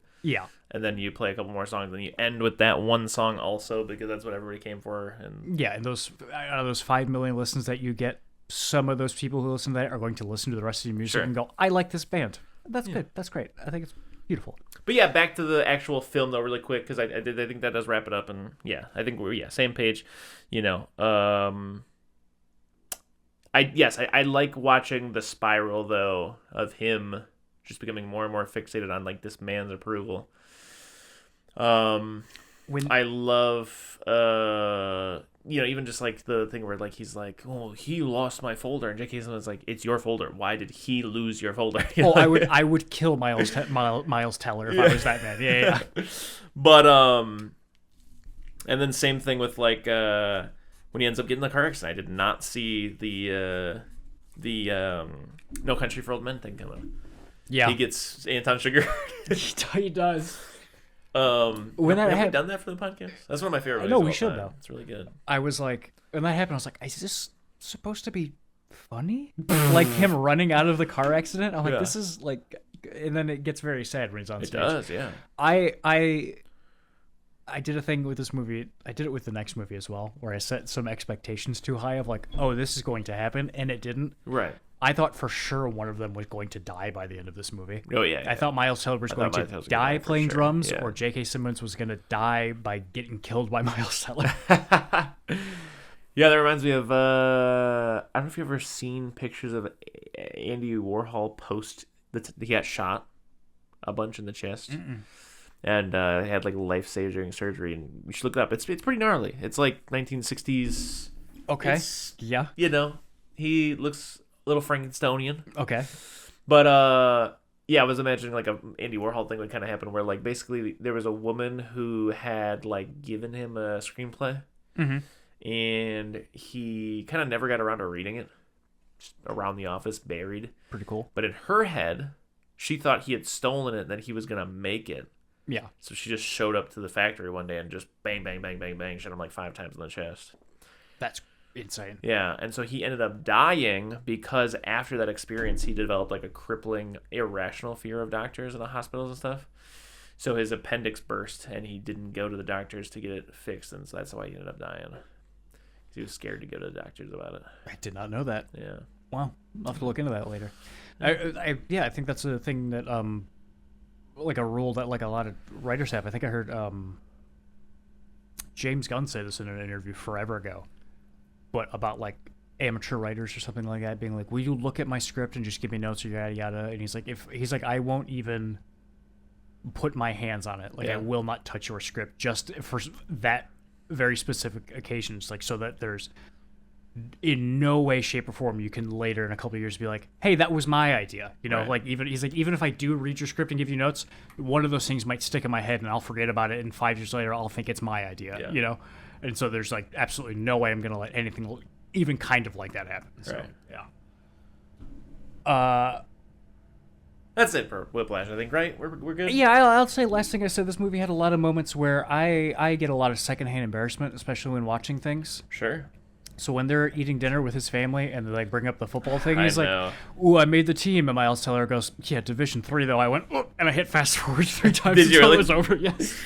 Speaker 1: and then you play a couple more songs, and then you end with that one song also, because that's what everybody came for. And
Speaker 2: and those 5 million listens that you get, some of those people who listen to that are going to listen to the rest of your music and go, I like this band. That's good. That's great. I think it's beautiful.
Speaker 1: But yeah, back to the actual film though, really quick, because I think that does wrap it up, and I think we're same page. I like watching the spiral though of him just becoming more and more fixated on like this man's approval. I love even just like the thing where like he's like, oh, he lost my folder, and J.K. Simmons is like, it's your folder. Why did he lose your folder?
Speaker 2: Oh, I would kill Miles Teller if I was that man. Yeah.
Speaker 1: But and then same thing with like when he ends up getting the car accident. I did not see the No Country for Old Men thing come up.
Speaker 2: Yeah,
Speaker 1: he gets Anton Sugar.
Speaker 2: He does.
Speaker 1: Have we done that for the podcast? That's one of my favorite movies.
Speaker 2: No, we should though.
Speaker 1: It's really good.
Speaker 2: I was like, when that happened, I was like, is this supposed to be funny? Like him running out of the car accident? I'm like, this is like, and then it gets very sad when he's on stage.
Speaker 1: It does, yeah.
Speaker 2: I did a thing with this movie. I did it with the next movie as well, where I set some expectations too high of like, oh, this is going to happen, and it didn't.
Speaker 1: Right.
Speaker 2: I thought for sure one of them was going to die by the end of this movie.
Speaker 1: Oh, yeah.
Speaker 2: I thought Miles Teller was going to die playing drums, or J.K. Simmons was going to die by getting killed by Miles Teller.
Speaker 1: Yeah, that reminds me of, I don't know if you've ever seen pictures of Andy Warhol post, he got shot a bunch in the chest. Mm-mm. And he had like life-saving surgery, and you should look it up. It's pretty gnarly. It's like 1960s.
Speaker 2: Okay. Yeah.
Speaker 1: He looks a little Frankensteinian.
Speaker 2: Okay.
Speaker 1: But I was imagining like a Andy Warhol thing would kind of happen, where like basically there was a woman who had like given him a screenplay, and he kind of never got around to reading it. Just around the office, buried.
Speaker 2: Pretty cool.
Speaker 1: But in her head, she thought he had stolen it, and that he was gonna make it.
Speaker 2: Yeah.
Speaker 1: So she just showed up to the factory one day and just bang, bang, bang, bang, bang, shot him like 5 times in the chest.
Speaker 2: That's insane.
Speaker 1: Yeah, and so he ended up dying because after that experience, he developed like a crippling, irrational fear of doctors in the hospitals and stuff. So his appendix burst, and he didn't go to the doctors to get it fixed, and so that's why he ended up dying. He was scared to go to the doctors about it.
Speaker 2: I did not know that.
Speaker 1: Yeah.
Speaker 2: Wow. I'll have to look into that later. I think that's a thing that like a rule that like a lot of writers have. I think I heard James Gunn say this in an interview forever ago, but about like amateur writers or something like that being like, will you look at my script and just give me notes or yada yada? And he's like, I won't even put my hands on it. Like I will not touch your script just for that very specific occasions, like so that there's in no way, shape, or form you can later in a couple of years be like, hey, that was my idea. Like even if I do read your script and give you notes, one of those things might stick in my head and I'll forget about it, and 5 years later I'll think it's my idea. And so there's like absolutely no way I'm gonna let anything even kind of like that happen. So
Speaker 1: that's it for Whiplash, I think, right? We're good?
Speaker 2: Yeah, I'll say last thing I said, this movie had a lot of moments where I get a lot of secondhand embarrassment, especially when watching things.
Speaker 1: Sure.
Speaker 2: So when they're eating dinner with his family and they like bring up the football thing, he's
Speaker 1: know.
Speaker 2: like, "Ooh, I made the team." And Miles Teller goes, "Yeah, Division 3 though." I went, "Oh," and I hit fast forward 3 times
Speaker 1: Did you
Speaker 2: until
Speaker 1: really?
Speaker 2: it was over. Yes.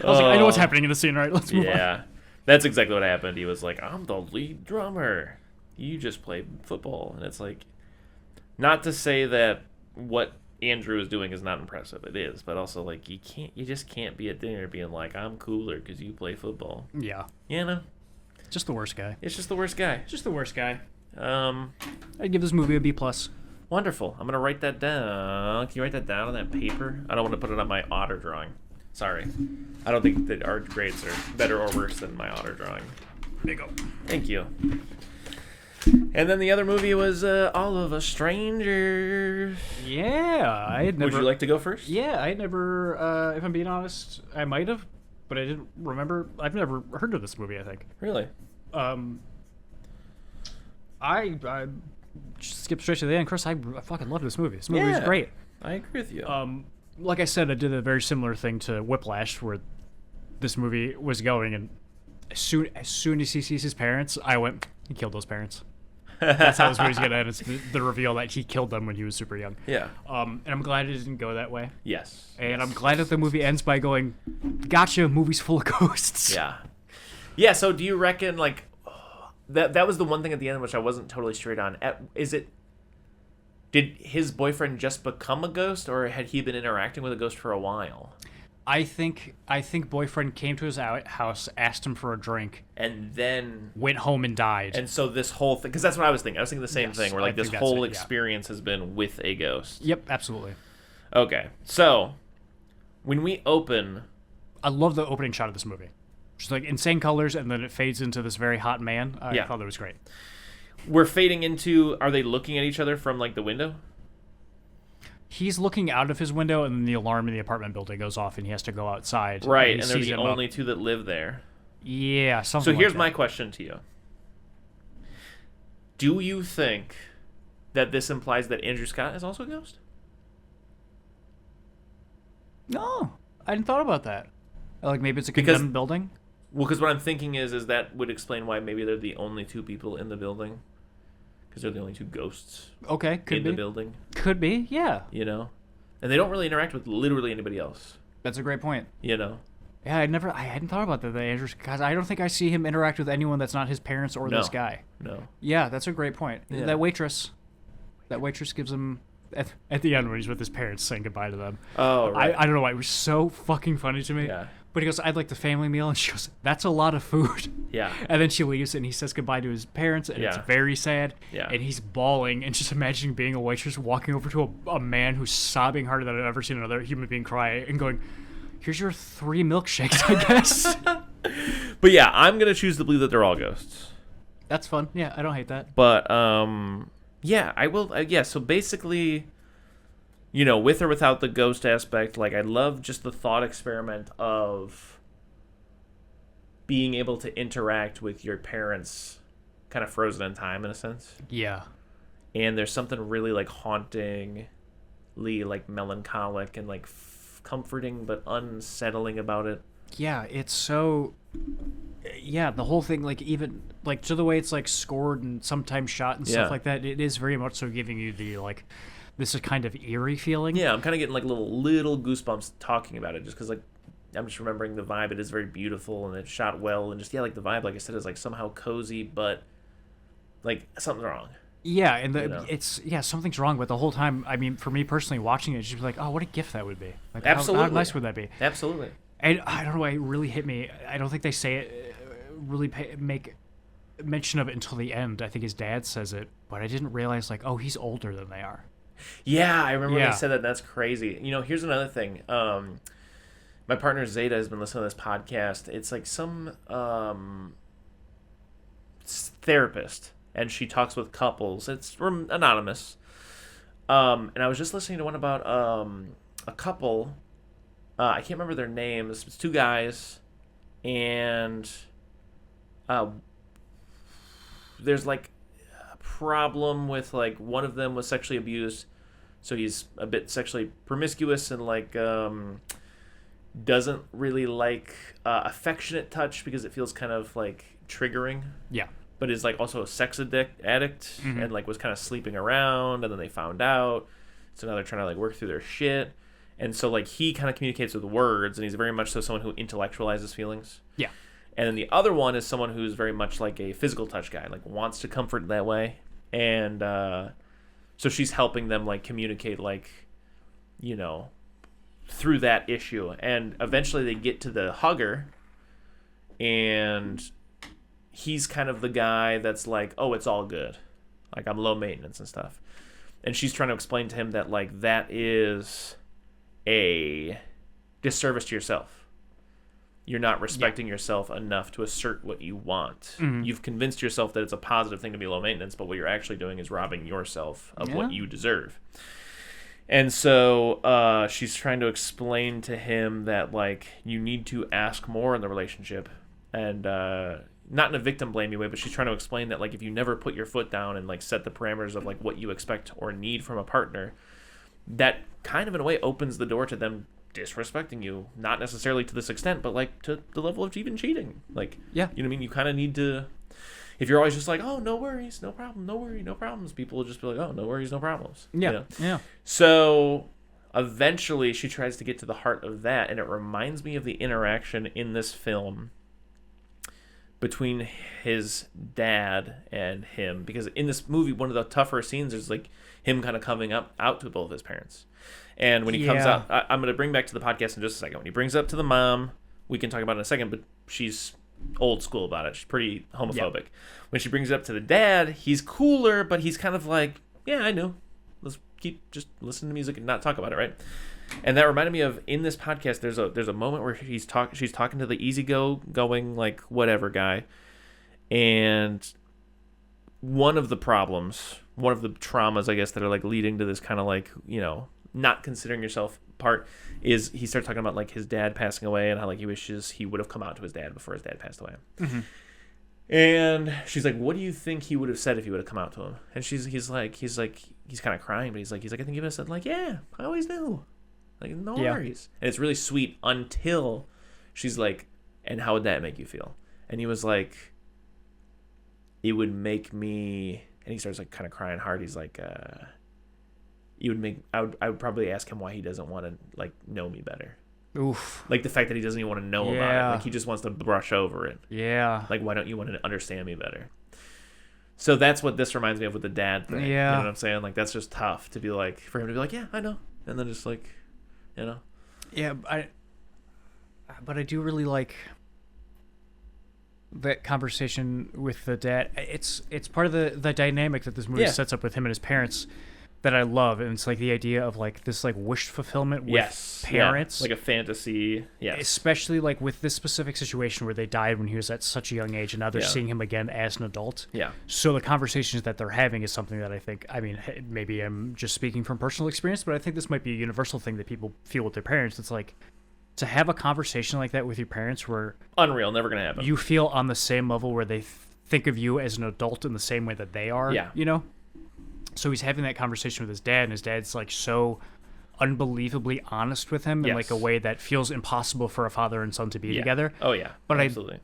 Speaker 2: I was like, I know what's happening in the scene, right? Let's move on.
Speaker 1: Yeah, that's exactly what happened. He was like, "I'm the lead drummer. You just play football," and it's like, not to say that what Andrew is doing is not impressive. It is, but also like you just can't be at dinner being like, "I'm cooler because you play football."
Speaker 2: Yeah.
Speaker 1: Just
Speaker 2: the worst guy.
Speaker 1: It's just the worst guy.
Speaker 2: Just the worst guy.
Speaker 1: I'd
Speaker 2: give this movie a B+.
Speaker 1: Wonderful. I'm gonna write that down. Can you write that down on that paper? I don't want to put it on my otter drawing. Sorry. I don't think that our grades are better or worse than my otter drawing.
Speaker 2: There you go.
Speaker 1: Thank you. And then the other movie was All of Us Strangers.
Speaker 2: Yeah, I had never.
Speaker 1: Would you like to go first?
Speaker 2: Yeah, I had never. If I'm being honest, I might have, but I didn't remember. I've never heard of this movie, I think.
Speaker 1: Really?
Speaker 2: I just skip straight to the end. Chris, I fucking love this movie. This movie is great.
Speaker 1: I agree with you.
Speaker 2: Like I said, I did a very similar thing to Whiplash, where this movie was going, and as soon as he sees his parents, I went, he killed those parents. That's how this movie's gonna end. It's the reveal that he killed them when he was super young.
Speaker 1: Yeah.
Speaker 2: And I'm glad it didn't go that way.
Speaker 1: Yes.
Speaker 2: And I'm glad that the movie ends by going, gotcha, movie's full of ghosts.
Speaker 1: Yeah. Yeah, so do you reckon, like, that was the one thing at the end which I wasn't totally straight on. Did his boyfriend just become a ghost, or had he been interacting with a ghost for a while?
Speaker 2: I think boyfriend came to his house, asked him for a drink,
Speaker 1: and then
Speaker 2: went home and died.
Speaker 1: And so this whole thing, because that's what I was thinking. I was thinking the same thing, where like this whole experience has been with a ghost.
Speaker 2: Yep, absolutely.
Speaker 1: Okay, so when we open,
Speaker 2: I love the opening shot of this movie. just like insane colors, and then it fades into this very hot man. I
Speaker 1: Yeah.
Speaker 2: thought that was great.
Speaker 1: We're fading into, are they looking at each other from like the window?
Speaker 2: He's looking out of his window, and then the alarm in the apartment building goes off, and he has to go outside.
Speaker 1: Right,
Speaker 2: he
Speaker 1: and they're
Speaker 2: sees
Speaker 1: the
Speaker 2: him up.
Speaker 1: only two that live there.
Speaker 2: Yeah,
Speaker 1: So
Speaker 2: something
Speaker 1: here's
Speaker 2: like
Speaker 1: my
Speaker 2: that.
Speaker 1: question to you. Do you think that this implies that Andrew Scott is also a ghost?
Speaker 2: No, I hadn't thought about that. Like maybe it's a
Speaker 1: Because-
Speaker 2: condemned building.
Speaker 1: Well, because what I'm thinking is that would explain why maybe they're the only two people in the building. Because they're the only two ghosts
Speaker 2: Okay, could
Speaker 1: in
Speaker 2: be.
Speaker 1: the building,
Speaker 2: Could be. Yeah,
Speaker 1: you know? And they don't really interact with literally anybody else,
Speaker 2: that's a great point.
Speaker 1: you know?
Speaker 2: Yeah, I hadn't thought about that. The Andrew, because I don't think I see him interact with anyone that's not his parents or
Speaker 1: No.
Speaker 2: this guy.
Speaker 1: No.
Speaker 2: Yeah, that's a great point.
Speaker 1: Yeah.
Speaker 2: That waitress gives him at the end when he's with his parents saying goodbye to them.
Speaker 1: Oh, right.
Speaker 2: I don't know why it was so fucking funny to me.
Speaker 1: Yeah.
Speaker 2: But he goes, "I'd like the family meal," and she goes, "That's a lot of food."
Speaker 1: Yeah.
Speaker 2: And then she leaves, and he says goodbye to his parents, and it's
Speaker 1: Yeah.
Speaker 2: very sad.
Speaker 1: Yeah.
Speaker 2: And he's bawling, and just imagining being a waitress, walking over to a man who's sobbing harder than I've ever seen another human being cry, and going, "Here's your 3 milkshakes, I guess."
Speaker 1: But yeah, I'm going to choose to believe that they're all ghosts.
Speaker 2: That's fun. Yeah, I don't hate that.
Speaker 1: But, yeah, I will. Yeah, so basically, you know, with or without the ghost aspect, like, I love just the thought experiment of being able to interact with your parents kind of frozen in time, in a sense.
Speaker 2: Yeah.
Speaker 1: And there's something really, like, hauntingly, like, melancholic and, like, comforting but unsettling about it.
Speaker 2: Yeah, it's so. Yeah, the whole thing, like, even, like, to the way it's, like, scored and sometimes shot and
Speaker 1: Yeah.
Speaker 2: stuff like that, it is very much so giving you the, like, this is kind of eerie feeling.
Speaker 1: Yeah, I'm kind of getting, like, little goosebumps talking about it, just because, like, I'm just remembering the vibe. It is very beautiful, and it's shot well, and just, yeah, like, the vibe, like I said, is, like, somehow cozy, but, like, something's wrong.
Speaker 2: Yeah, and
Speaker 1: You know?
Speaker 2: it's, yeah, something's wrong, but the whole time, I mean, for me personally watching it, it's just like, oh, what a gift that would be. Like, how
Speaker 1: Absolutely.
Speaker 2: nice would that be?
Speaker 1: Absolutely.
Speaker 2: And I don't know why it really hit me. I don't think they say it, really make mention of it until the end. I think his dad says it, but I didn't realize, like, oh, he's older than they are.
Speaker 1: Yeah, I remember when
Speaker 2: Yeah.
Speaker 1: they said that. That's crazy. You know, here's another thing. My partner Zeta has been listening to this podcast. It's like some therapist, and she talks with couples. It's anonymous. And I was just listening to one about a couple. I can't remember their names. It's two guys, and there's like a problem with like one of them was sexually abused, so he's a bit sexually promiscuous and like doesn't really like affectionate touch because it feels kind of like triggering.
Speaker 2: Yeah.
Speaker 1: But is like also a sex addict and like was kind of sleeping around, and then they found out, so now they're trying to like work through their shit. And so, like, he kind of communicates with words, and he's very much so someone who intellectualizes feelings.
Speaker 2: Yeah.
Speaker 1: And then the other one is someone who's very much like a physical touch guy, like wants to comfort that way. And so she's helping them, like, communicate, like, you know, through that issue. And eventually they get to the hugger, and he's kind of the guy that's like, oh, it's all good. Like, I'm low maintenance and stuff. And she's trying to explain to him that, like, that is a disservice to yourself. You're not respecting yourself enough to assert what you want. You've convinced yourself that it's a positive thing to be low maintenance, but what you're actually doing is robbing yourself of what you deserve. And so she's trying to explain to him that, like, you need to ask more in the relationship. And not in a victim blamey way, but she's trying to explain that, like, if you never put your foot down and, like, set the parameters of, like, what you expect or need from a partner, that kind of in a way opens the door to them disrespecting you, not necessarily to this extent, but like to the level of even cheating. Like,
Speaker 2: Yeah.
Speaker 1: you know what I mean? You kind of need to, if you're always just like, oh, no worries, no problem, no worry, no problems, people will just be like, oh, no worries, no problems.
Speaker 2: Yeah.
Speaker 1: You know?
Speaker 2: Yeah.
Speaker 1: So eventually she tries to get to the heart of that, and it reminds me of the interaction in this film between his dad and him, because in this movie one of the tougher scenes is like him kind of coming out to both his parents. And when he comes out, I'm going to bring back to the podcast in just a second. When he brings up to the mom, we can talk about it in a second, but she's old school about it. She's pretty homophobic. Yeah. When she brings it up to the dad, he's cooler, but he's kind of like, yeah, I know. Let's keep just listening to music and not talk about it, right? And that reminded me of, in this podcast, there's a moment where she's talking to the going like whatever guy, and one of the traumas, I guess, that are like leading to this kind of like, not considering yourself part, is he starts talking about like his dad passing away and how like he wishes he would have come out to his dad before his dad passed away.
Speaker 2: Mm-hmm.
Speaker 1: And she's like, what do you think he would have said if he would have come out to him? And he's kind of crying, but he's like, I think he would have said like, yeah, I always knew. Like, no worries. And it's really sweet until she's like, and how would that make you feel? And he was like, it would make me, and he starts like kind of crying hard. He's like, I would probably ask him why he doesn't want to like know me better.
Speaker 2: Oof.
Speaker 1: Like the fact that he doesn't even want to know about it. Like he just wants to brush over it.
Speaker 2: Yeah.
Speaker 1: Like, why don't you want to understand me better? So that's what this reminds me of with the dad thing.
Speaker 2: Yeah.
Speaker 1: You know what I'm saying? Like, that's just tough to be like, for him to be like, yeah, I know. And then just like,
Speaker 2: Yeah, but I do really like that conversation with the dad. It's part of the dynamic that this movie sets up with him and his parents that I love, and it's like the idea of like this like wish fulfillment with parents,
Speaker 1: like a fantasy. Yes,
Speaker 2: especially like with this specific situation where they died when he was at such a young age, and now they're seeing him again as an adult.
Speaker 1: Yeah.
Speaker 2: So the conversations that they're having is something that I think, I mean, maybe I'm just speaking from personal experience, but I think this might be a universal thing that people feel with their parents. It's like, to have a conversation like that with your parents where
Speaker 1: unreal, never gonna happen.
Speaker 2: You feel on the same level where they think of you as an adult in the same way that they are.
Speaker 1: Yeah.
Speaker 2: So he's having that conversation with his dad, and his dad's like so unbelievably honest with him in like a way that feels impossible for a father and son to be together.
Speaker 1: Oh yeah,
Speaker 2: but
Speaker 1: absolutely.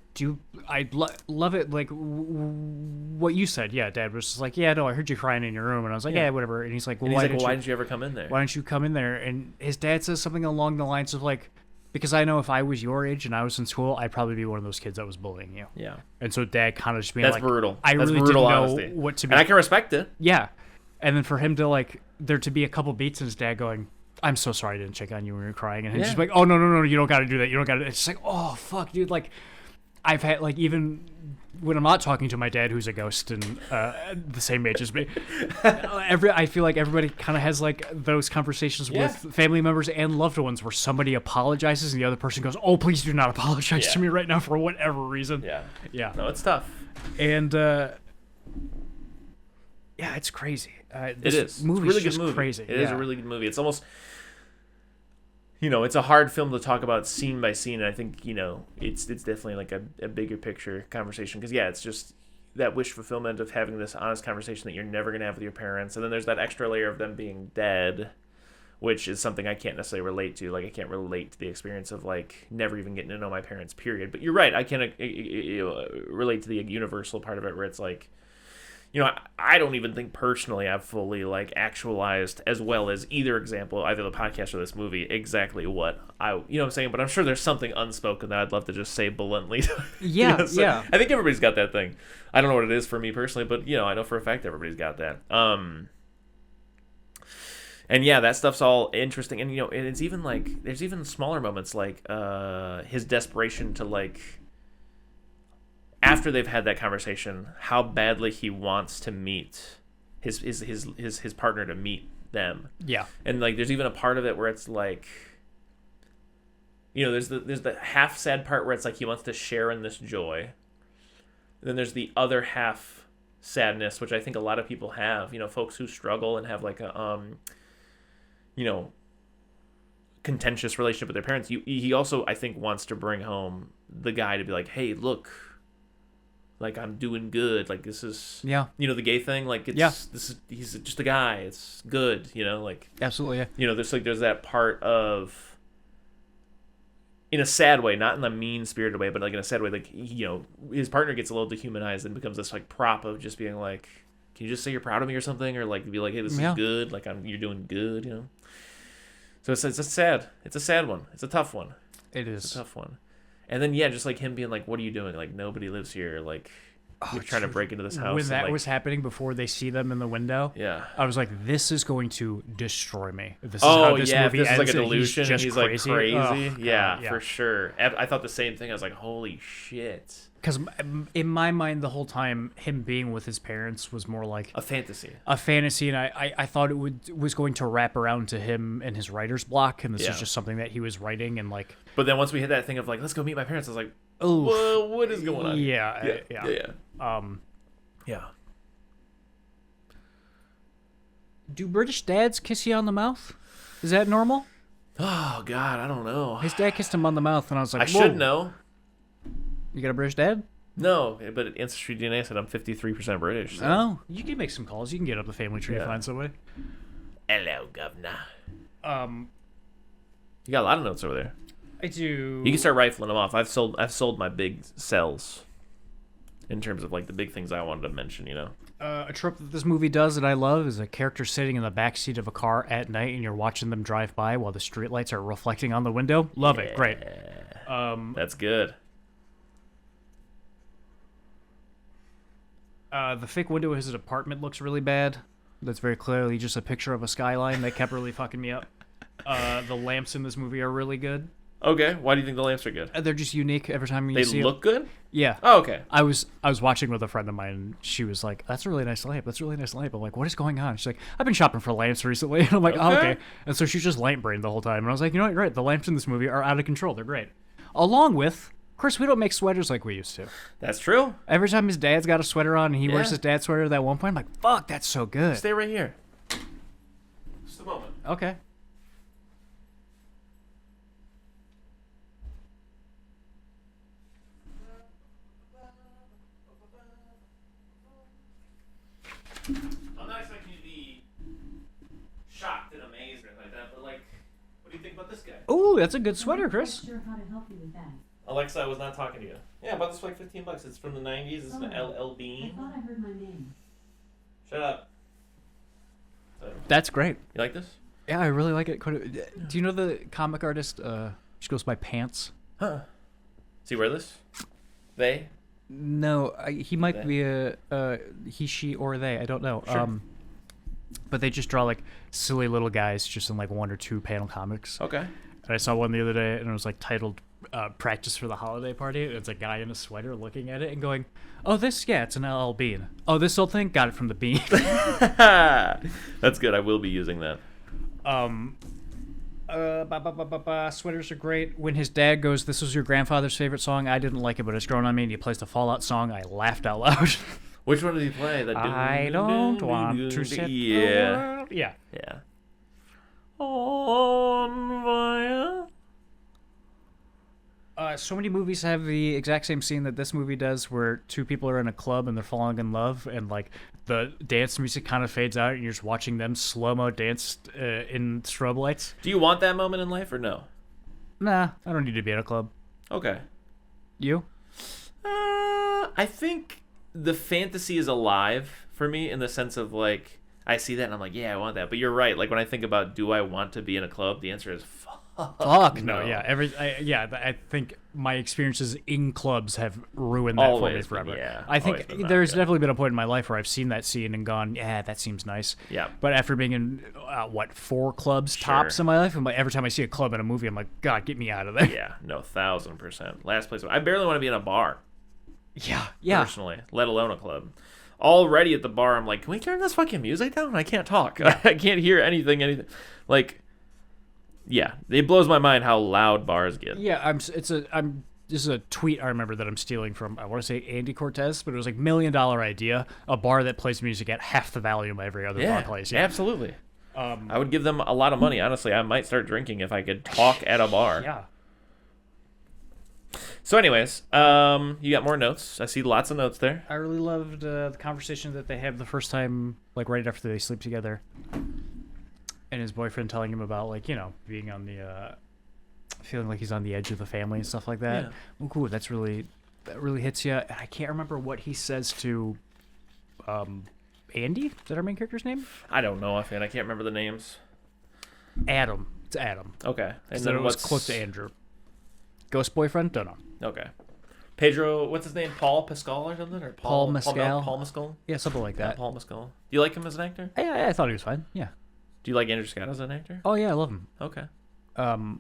Speaker 2: I love it. Like what you said. Yeah, Dad was just like, yeah, no, I heard you crying in your room, and I was like, yeah, whatever. And he's like, well, why
Speaker 1: didn't you ever come in there?
Speaker 2: Why didn't you come in there? And his dad says something along the lines of like, because I know if I was your age and I was in school, I'd probably be one of those kids that was bullying you.
Speaker 1: Yeah.
Speaker 2: And so Dad kind of just being
Speaker 1: that's
Speaker 2: like,
Speaker 1: brutal.
Speaker 2: I
Speaker 1: that's
Speaker 2: really
Speaker 1: brutal
Speaker 2: didn't
Speaker 1: honesty.
Speaker 2: know what to be.
Speaker 1: And I can respect it.
Speaker 2: Yeah. And then for him to like, there to be a couple beats and his dad going, I'm so sorry I didn't check on you when you were crying. And he's just like, oh, no, you don't got to do that. You don't got to. It's just like, oh, fuck, dude. Like, I've had, like, even when I'm not talking to my dad, who's a ghost and the same age as me, I feel like everybody kind of has, like, those conversations with family members and loved ones where somebody apologizes and the other person goes, oh, please do not apologize to me right now for whatever reason.
Speaker 1: Yeah.
Speaker 2: Yeah.
Speaker 1: No, it's tough.
Speaker 2: And, yeah, it's crazy.
Speaker 1: It is. It's a
Speaker 2: really good movie. Crazy.
Speaker 1: It is a really good movie. It's almost, it's a hard film to talk about scene by scene. And I think, it's definitely like a bigger picture conversation. Because, it's just that wish fulfillment of having this honest conversation that you're never going to have with your parents. And then there's that extra layer of them being dead, which is something I can't necessarily relate to. Like, I can't relate to the experience of, like, never even getting to know my parents, period. But you're right. I can relate to the universal part of it where it's like, I don't even think personally I've fully, like, actualized as well as either the podcast or this movie, exactly what what I'm saying? But I'm sure there's something unspoken that I'd love to just say bluntly.
Speaker 2: Yeah, yeah.
Speaker 1: I think everybody's got that thing. I don't know what it is for me personally, but, I know for a fact everybody's got that. And yeah, that stuff's all interesting. And, and it's even, like, there's even smaller moments, like, his desperation to, like, after they've had that conversation, how badly he wants to meet his partner, to meet them.
Speaker 2: Yeah.
Speaker 1: And like there's even a part of it where it's like, there's the half sad part where it's like he wants to share in this joy. And then there's the other half sadness, which I think a lot of people have, folks who struggle and have like a contentious relationship with their parents. He also, I think, wants to bring home the guy to be like, hey, look, like, I'm doing good. Like, this is, the gay thing. Like, he's just a guy. It's good, like.
Speaker 2: Absolutely, yeah.
Speaker 1: There's that part of, in a sad way, not in a mean-spirited way, but, like, in a sad way, like, his partner gets a little dehumanized and becomes this, like, prop of just being like, can you just say you're proud of me or something? Or, like, be like, hey, this is good. Like, you're doing good, So it's a sad one. It's a tough one.
Speaker 2: It is.
Speaker 1: It's a tough one. And then, just like him being like, what are you doing? Like, nobody lives here. Like, You're trying to break into this house.
Speaker 2: When
Speaker 1: and,
Speaker 2: that
Speaker 1: like,
Speaker 2: was happening before they see them in the window,
Speaker 1: yeah.
Speaker 2: I was like, this is going to destroy me. This is
Speaker 1: Oh
Speaker 2: how this
Speaker 1: yeah, if
Speaker 2: movie
Speaker 1: this is like
Speaker 2: ends
Speaker 1: a
Speaker 2: and
Speaker 1: delusion and
Speaker 2: just
Speaker 1: he's like crazy.
Speaker 2: Oh,
Speaker 1: yeah,
Speaker 2: God,
Speaker 1: for sure. I thought the same thing. I was like, holy shit.
Speaker 2: Because in my mind, the whole time, him being with his parents was more like
Speaker 1: A fantasy.
Speaker 2: and I thought was going to wrap around to him and his writer's block, and this was just something that he was writing, and like.
Speaker 1: But then once we hit that thing of like, let's go meet my parents, I was like,
Speaker 2: Oh,
Speaker 1: whoa, what is going on?
Speaker 2: Yeah.
Speaker 1: Yeah.
Speaker 2: Do British dads kiss you on the mouth? Is that normal?
Speaker 1: Oh God, I don't know.
Speaker 2: His dad kissed him on the mouth, and I was like,
Speaker 1: I should know.
Speaker 2: You got a British dad?
Speaker 1: No, but Ancestry DNA said I'm 53% British. So.
Speaker 2: Oh, you can make some calls. You can get up the family tree and find somebody.
Speaker 1: Hello, governor.
Speaker 2: Um,
Speaker 1: You got a lot of notes over there.
Speaker 2: I do.
Speaker 1: You can start rifling them off. I've sold my big cells. In terms of like the big things I wanted to mention, you know.
Speaker 2: A trope that this movie does that I love is a character sitting in the backseat of a car at night, and you're watching them drive by while the streetlights are reflecting on the window. Love it. Great.
Speaker 1: That's good.
Speaker 2: The fake window of his apartment looks really bad. That's very clearly just a picture of a skyline that kept really fucking me up. The lamps in this movie are really good.
Speaker 1: Okay, why do you think the lamps are good?
Speaker 2: They're just unique every time you see
Speaker 1: They
Speaker 2: them.
Speaker 1: look good?
Speaker 2: Yeah.
Speaker 1: Oh, okay.
Speaker 2: I was watching with a friend of mine, and she was like, "That's a really nice lamp. That's a really nice lamp." I'm like, "What is going on?" She's like, "I've been shopping for lamps recently." And I'm like, "Oh, okay." And so she's just lamp brained the whole time. And I was like, "You know what? You're right. The lamps in this movie are out of control. They're great." Along with, of course, we don't make sweaters like we used to.
Speaker 1: That's true.
Speaker 2: Every time his dad's got a sweater on, and he wears his dad's sweater at that one point, I'm like, "Fuck, that's so good."
Speaker 1: Stay right here. Just a moment.
Speaker 2: Okay.
Speaker 1: I'm not expecting you to be shocked and amazed or anything like that, but like, what do you think about this guy?
Speaker 2: Ooh, that's a good sweater, Chris.
Speaker 3: I'm not sure how to help you with that.
Speaker 1: Alexa, I was not talking to you. Yeah, I bought this for like $15. It's from the 90s. It's an LL
Speaker 3: I
Speaker 1: Bean.
Speaker 3: thought I heard my name.
Speaker 1: Shut up. So,
Speaker 2: That's great.
Speaker 1: you like this?
Speaker 2: Yeah, I really like it. Do you know the comic artist? She goes by Pants.
Speaker 1: Huh. See, wear this? They?
Speaker 2: No, he might be a he, she, or they. I don't know.
Speaker 1: Sure.
Speaker 2: But they just draw like silly little guys just in like 1 or 2 panel comics.
Speaker 1: Okay.
Speaker 2: And I saw one the other day, and it was like titled "Practice for the Holiday Party." It's a guy in a sweater looking at it and going, "Oh, it's an LL Bean. Oh, this old thing, got it from the Bean."
Speaker 1: That's good. I will be using that.
Speaker 2: Sweaters are great. When his dad goes, "This was your grandfather's favorite song," I didn't like it, but it's grown on me, and he plays the Fallout song. I laughed out loud.
Speaker 1: Which one did he play? The
Speaker 2: I don't want to set the world. Yeah.
Speaker 1: Yeah. On fire.
Speaker 2: So many movies have the exact same scene that this movie does, where 2 people are in a club and they're falling in love, and like the dance music kind of fades out, and you're just watching them slow-mo dance in strobe lights.
Speaker 1: Do you want that moment in life or no?
Speaker 2: Nah, I don't need to be in a club.
Speaker 1: Okay.
Speaker 2: You?
Speaker 1: I think the fantasy is alive for me in the sense of like I see that and I'm like, yeah, I want that. But you're right. Like when I think about do I want to be in a club, the answer is
Speaker 2: fuck no. Yeah, I think my experiences in clubs have ruined that for me forever.
Speaker 1: Yeah,
Speaker 2: I think there's definitely been a point in my life where I've seen that scene and gone, yeah, that seems nice.
Speaker 1: Yeah.
Speaker 2: But after being in 4 clubs tops in my life, and every time I see a club in a movie, I'm like, God, get me out of there.
Speaker 1: Yeah, no, 1,000%. Last place. I barely want to be in a bar.
Speaker 2: Yeah.
Speaker 1: Personally, let alone a club. Already at the bar, I'm like, can we turn this fucking music down? I can't talk. Yeah. I can't hear anything. Like. Yeah, it blows my mind how loud bars get.
Speaker 2: Yeah, this is a tweet I remember that I'm stealing from, I want to say Andy Cortez, but it was like $1 million idea, a bar that plays music at half the volume every other bar plays. Yeah,
Speaker 1: absolutely. I would give them a lot of money. Honestly, I might start drinking if I could talk at a bar.
Speaker 2: Yeah.
Speaker 1: So anyways, you got more notes. I see lots of notes there.
Speaker 2: I really loved the conversation that they have the first time, like right after they sleep together. And his boyfriend telling him about, like, you know, being on the, feeling like he's on the edge of the family and stuff like that. Yeah. Oh, cool. That really hits you. And I can't remember what he says to, Andy? Is that our main character's name?
Speaker 1: I don't know offhand. I can't remember the names.
Speaker 2: Adam. It's Adam.
Speaker 1: Okay.
Speaker 2: And then it was close to Andrew. Ghost boyfriend? Don't know.
Speaker 1: Okay. Pedro, what's his name? Paul Pascal or something? Or
Speaker 2: Paul Mescal.
Speaker 1: Paul Mescal?
Speaker 2: Yeah, something like
Speaker 1: Yeah,
Speaker 2: that.
Speaker 1: Paul Mescal. Do you like him as an actor?
Speaker 2: I thought he was fine. Yeah.
Speaker 1: Do you like Andrew Scott as an actor?
Speaker 2: Oh yeah, I love him.
Speaker 1: Okay.
Speaker 2: I've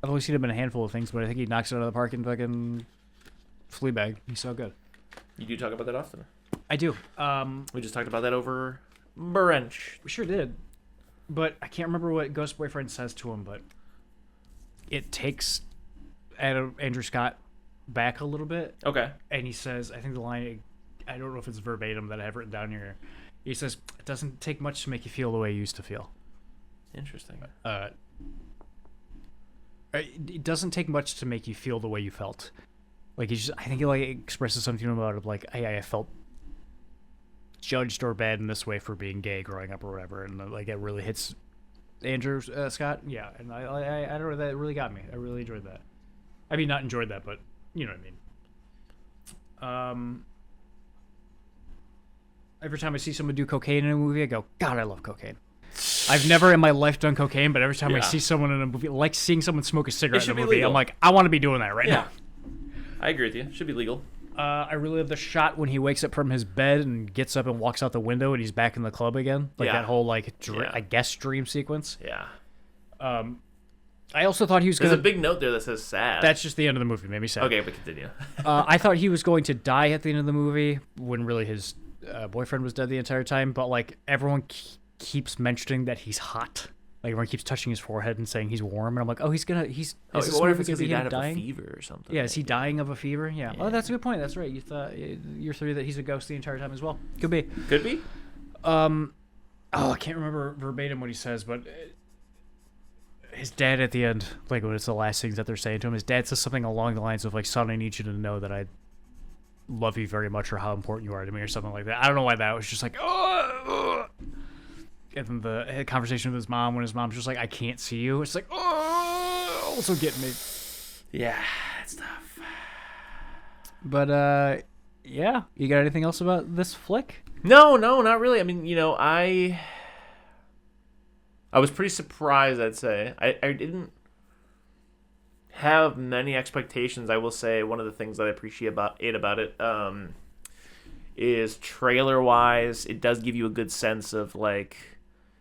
Speaker 2: only seen him in a handful of things, but I think he knocks it out of the park in fucking Fleabag. He's so good.
Speaker 1: You do talk about that often.
Speaker 2: I do.
Speaker 1: We just talked about that over brunch.
Speaker 2: We sure did. But I can't remember what Ghost Boyfriend says to him, but it takes Andrew Scott back a little bit.
Speaker 1: Okay.
Speaker 2: And he says, I think the line, I don't know if it's verbatim that I have written down here. He says, it doesn't take much to make you feel the way you used to feel.
Speaker 1: Interesting.
Speaker 2: It doesn't take much to make you feel the way you felt. Like, I think he like expresses something about it, like, hey, I felt judged or bad in this way for being gay growing up or whatever, and like it really hits Andrew Scott. Yeah, and I don't know, that really got me. I really enjoyed that. I mean, not enjoyed that, but you know what I mean. Every time I see someone do cocaine in a movie, I go, God, I love cocaine. I've never in my life done cocaine, but every time I see someone in a movie, like seeing someone smoke a cigarette in a movie, I'm like, I want to be doing that right now.
Speaker 1: I agree with you. Should be legal.
Speaker 2: I really love the shot when he wakes up from his bed and gets up and walks out the window and he's back in the club again. Like that whole, like, I guess dream sequence.
Speaker 1: Yeah.
Speaker 2: I also thought he was going to...
Speaker 1: There's a big note there that says sad.
Speaker 2: That's just the end of the movie. Made me sad.
Speaker 1: Okay, but continue.
Speaker 2: I thought he was going to die at the end of the movie when really his boyfriend was dead the entire time. But, like, everyone keeps mentioning that he's hot. Like, everyone keeps touching his forehead and saying he's warm. And I'm like, oh, he's going to...
Speaker 1: what if it's because he died of a fever or something?
Speaker 2: Yeah, is he dying of a fever? Yeah. Oh, that's a good point. That's right. You thought... Your theory that he's a ghost the entire time as well. Could be.
Speaker 1: Could be.
Speaker 2: I can't remember verbatim what he says, but his dad at the end, like when it's the last things that they're saying to him, his dad says something along the lines of like, son, I need you to know that I love you very much or how important you are to me or something like that. I don't know why that was just like, oh. And then the conversation with his mom when his mom's just like, I can't see you. It's like, oh, also getting me.
Speaker 1: Yeah, it's tough.
Speaker 2: But, yeah. You got anything else about this flick?
Speaker 1: No, not really. I mean, you know, I was pretty surprised, I'd say. I didn't have many expectations. I will say one of the things that I appreciate about it is trailer-wise, it does give you a good sense of, like,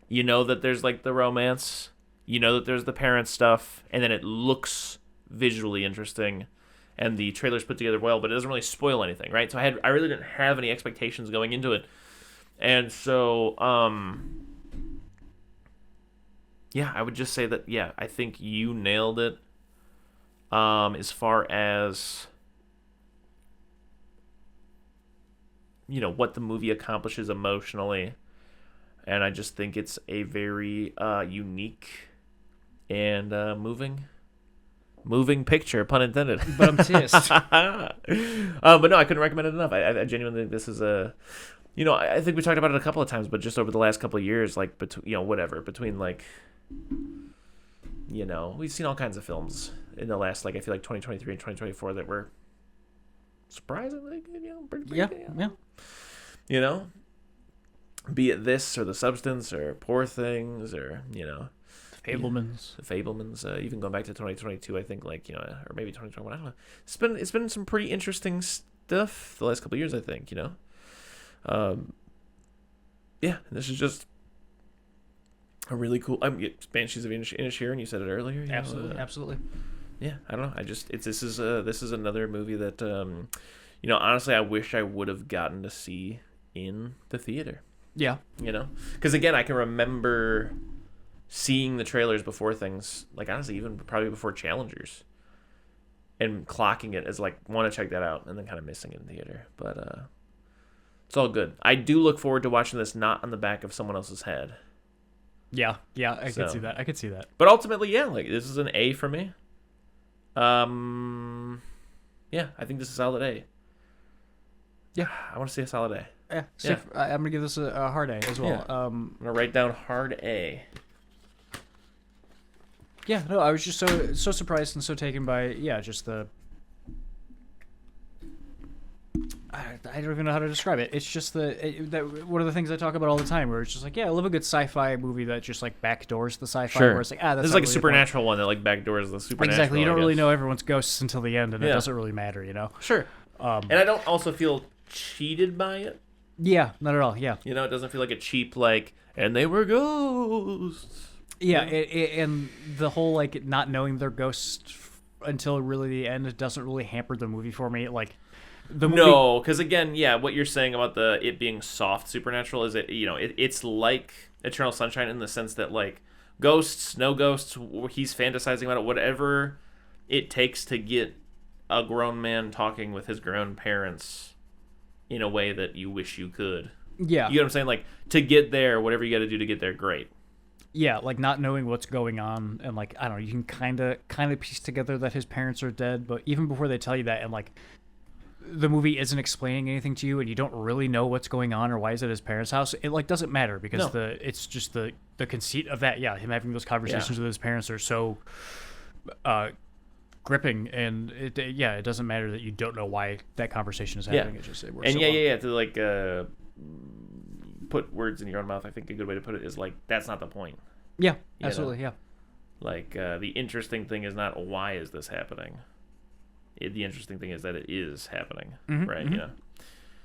Speaker 1: you know that there's, like, the romance. You know that there's the parent stuff. And then it looks visually interesting. And the trailer's put together well, but it doesn't really spoil anything, right? So I really didn't have any expectations going into it. And so, yeah, I would just say that, yeah, I think you nailed it as far as, you know, what the movie accomplishes emotionally. And I just think it's a very unique and moving picture, pun intended.
Speaker 2: But I'm pissed.
Speaker 1: But no, I couldn't recommend it enough. I genuinely think this is a, you know, I think we talked about it a couple of times, but just over the last couple of years, like, between like, you know, we've seen all kinds of films in the last, like, I feel like 2023 and 2024 that were surprisingly, you know, pretty
Speaker 2: yeah.
Speaker 1: You know, be it this or The Substance or Poor Things or, you know,
Speaker 2: Fabelmans.
Speaker 1: The Fabelmans, even going back to 2022, I think, like, you know, or maybe 2021, I don't know. It's been some pretty interesting stuff the last couple of years, I think, you know. Yeah, this is just a really cool. Banshees of Inisherin. You said it earlier.
Speaker 2: Absolutely.
Speaker 1: Yeah, I don't know. This is another movie that, you know, honestly, I wish I would have gotten to see in the theater.
Speaker 2: Yeah.
Speaker 1: You know, because again, I can remember seeing the trailers before things, like, honestly, even probably before Challengers, and clocking it as, like, want to check that out, and then kind of missing it in theater. But it's all good. I do look forward to watching this not on the back of someone else's head.
Speaker 2: Yeah, I could see that. I could see that.
Speaker 1: But ultimately, yeah, like, this is an A for me. Yeah, I think this is a solid A. Yeah, I want to see a solid A.
Speaker 2: Yeah, I'm gonna give this a hard A as well.
Speaker 1: Yeah. I'm gonna write down hard A.
Speaker 2: Yeah, no, I was just so surprised and so taken by just the. I don't even know how to describe it. It's just that one of the things I talk about all the time, where it's just like, yeah, I love a good sci-fi movie that just like backdoors the sci-fi.
Speaker 1: Sure.
Speaker 2: Where it's like, that's
Speaker 1: this is
Speaker 2: not
Speaker 1: like a
Speaker 2: really the point.
Speaker 1: supernatural one that like backdoors the supernatural.
Speaker 2: Exactly. You don't
Speaker 1: I
Speaker 2: really
Speaker 1: guess.
Speaker 2: know everyone's ghosts until the end, and it
Speaker 1: Yeah.
Speaker 2: doesn't really matter, you know.
Speaker 1: Sure. And I don't also feel cheated by it.
Speaker 2: Yeah, not at all. Yeah.
Speaker 1: You know, it doesn't feel like a cheap like, and they were ghosts.
Speaker 2: Yeah, and the whole like not knowing they're ghosts until really the end doesn't really hamper the movie for me. Like the movie,
Speaker 1: No, because again, yeah, what you're saying about it being soft supernatural is it's like Eternal Sunshine in the sense that like ghosts, no ghosts, he's fantasizing about it, whatever it takes to get a grown man talking with his grown parents in a way that you wish you could.
Speaker 2: yeah,
Speaker 1: You know what I'm saying? Like to get there, whatever you got to do to get there, great.
Speaker 2: yeah, like not knowing what's going on, and like I don't know, you can kind of piece together that his parents are dead, but even before they tell you that, and like the movie isn't explaining anything to you, and you don't really know what's going on or why is it his parents' house, it like doesn't matter because
Speaker 1: No.
Speaker 2: it's just the conceit of that. Yeah, him having those conversations with his parents are so gripping, and it doesn't matter that you don't know why that conversation is happening.
Speaker 1: Yeah.
Speaker 2: It just it works.
Speaker 1: And
Speaker 2: so
Speaker 1: yeah,
Speaker 2: well.
Speaker 1: yeah, yeah, to like put words in your own mouth. I think a good way to put it is like that's not the point.
Speaker 2: Yeah,
Speaker 1: You
Speaker 2: absolutely,
Speaker 1: know?
Speaker 2: yeah.
Speaker 1: Like the interesting thing is not why is this happening. The interesting thing is that it is happening, right? You know.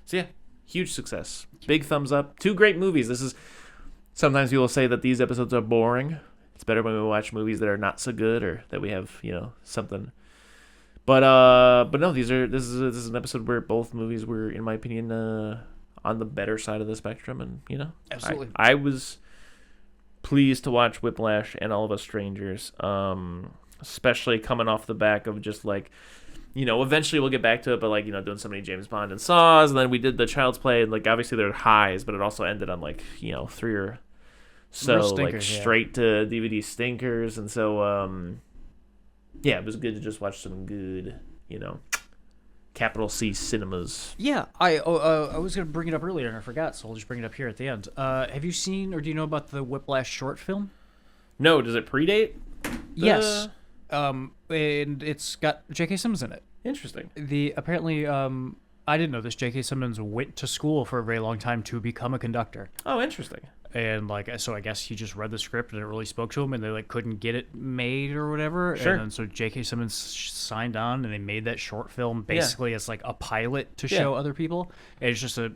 Speaker 1: So yeah, huge success. Big thumbs up. 2 great movies. This is sometimes people say that these episodes are boring. It's better when we watch movies that are not so good or that we have something. But no, this is an episode where both movies were, in my opinion, on the better side of the spectrum, and
Speaker 2: Absolutely.
Speaker 1: I was pleased to watch Whiplash and All of Us Strangers, especially coming off the back of just like, eventually we'll get back to it, but like, doing so many James Bond and Saws, and then we did the Child's Play, and like obviously there were highs, but it also ended on like 3 or so
Speaker 2: Real
Speaker 1: like
Speaker 2: stinkers, yeah.
Speaker 1: straight to DVD stinkers, and so yeah, it was good to just watch some good, capital C cinemas.
Speaker 2: Yeah, I was going to bring it up earlier and I forgot, so I'll just bring it up here at the end. Have you seen or do you know about the Whiplash short film?
Speaker 1: No, does it predate?
Speaker 2: Yes. And it's got J.K. Simmons in it.
Speaker 1: Interesting.
Speaker 2: Apparently, I didn't know this. J.K. Simmons went to school for a very long time to become a conductor.
Speaker 1: Oh, interesting.
Speaker 2: And so I guess he just read the script and it really spoke to him, and they like couldn't get it made or whatever.
Speaker 1: Sure.
Speaker 2: And then so J.K. Simmons signed on, and they made that short film basically as like a pilot to show other people. And it's just a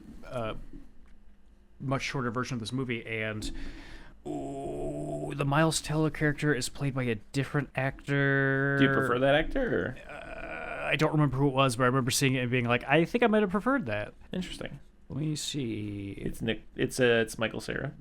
Speaker 2: much shorter version of this movie, and the Miles Teller character is played by a different actor.
Speaker 1: Do you prefer that actor? Or?
Speaker 2: I don't remember who it was, but I remember seeing it and being like, I think I might have preferred that.
Speaker 1: Interesting.
Speaker 2: Let me see.
Speaker 1: It's Nick. It's Michael Cera.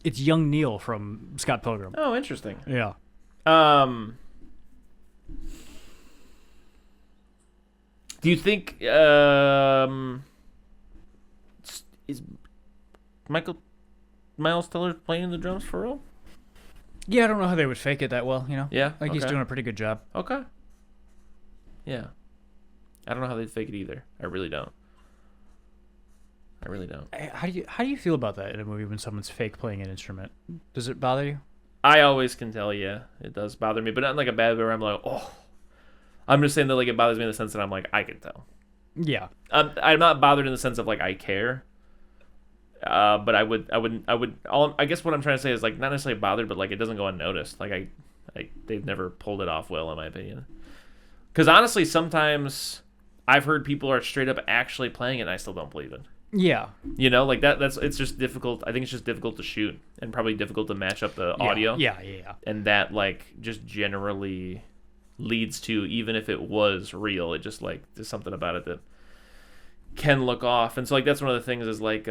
Speaker 2: It's young Neil from Scott Pilgrim.
Speaker 1: Oh, interesting.
Speaker 2: Yeah.
Speaker 1: Do you think is Miles Teller playing the drums for real?
Speaker 2: Yeah, I don't know how they would fake it that well,
Speaker 1: Yeah.
Speaker 2: I think he's
Speaker 1: okay.
Speaker 2: doing a pretty good job.
Speaker 1: Okay. Yeah. I don't know how they'd fake it either. I really don't.
Speaker 2: How do you feel about that in a movie when someone's fake playing an instrument? Does it bother you?
Speaker 1: I always can tell, yeah. It does bother me, but not in like a bad way where I'm like, oh. I'm just saying that like it bothers me in the sense that I'm like, I can tell.
Speaker 2: Yeah.
Speaker 1: I'm not bothered in the sense of like I care. But I guess what I'm trying to say is like not necessarily bothered, but like it doesn't go unnoticed. Like they've never pulled it off well, in my opinion. Because honestly, sometimes I've heard people are straight up actually playing it, and I still don't believe it.
Speaker 2: Yeah.
Speaker 1: Like it's just difficult. I think it's just difficult to shoot and probably difficult to match up the audio.
Speaker 2: Yeah.
Speaker 1: And that like just generally leads to, even if it was real, it just like there's something about it that can look off. And so like that's one of the things is like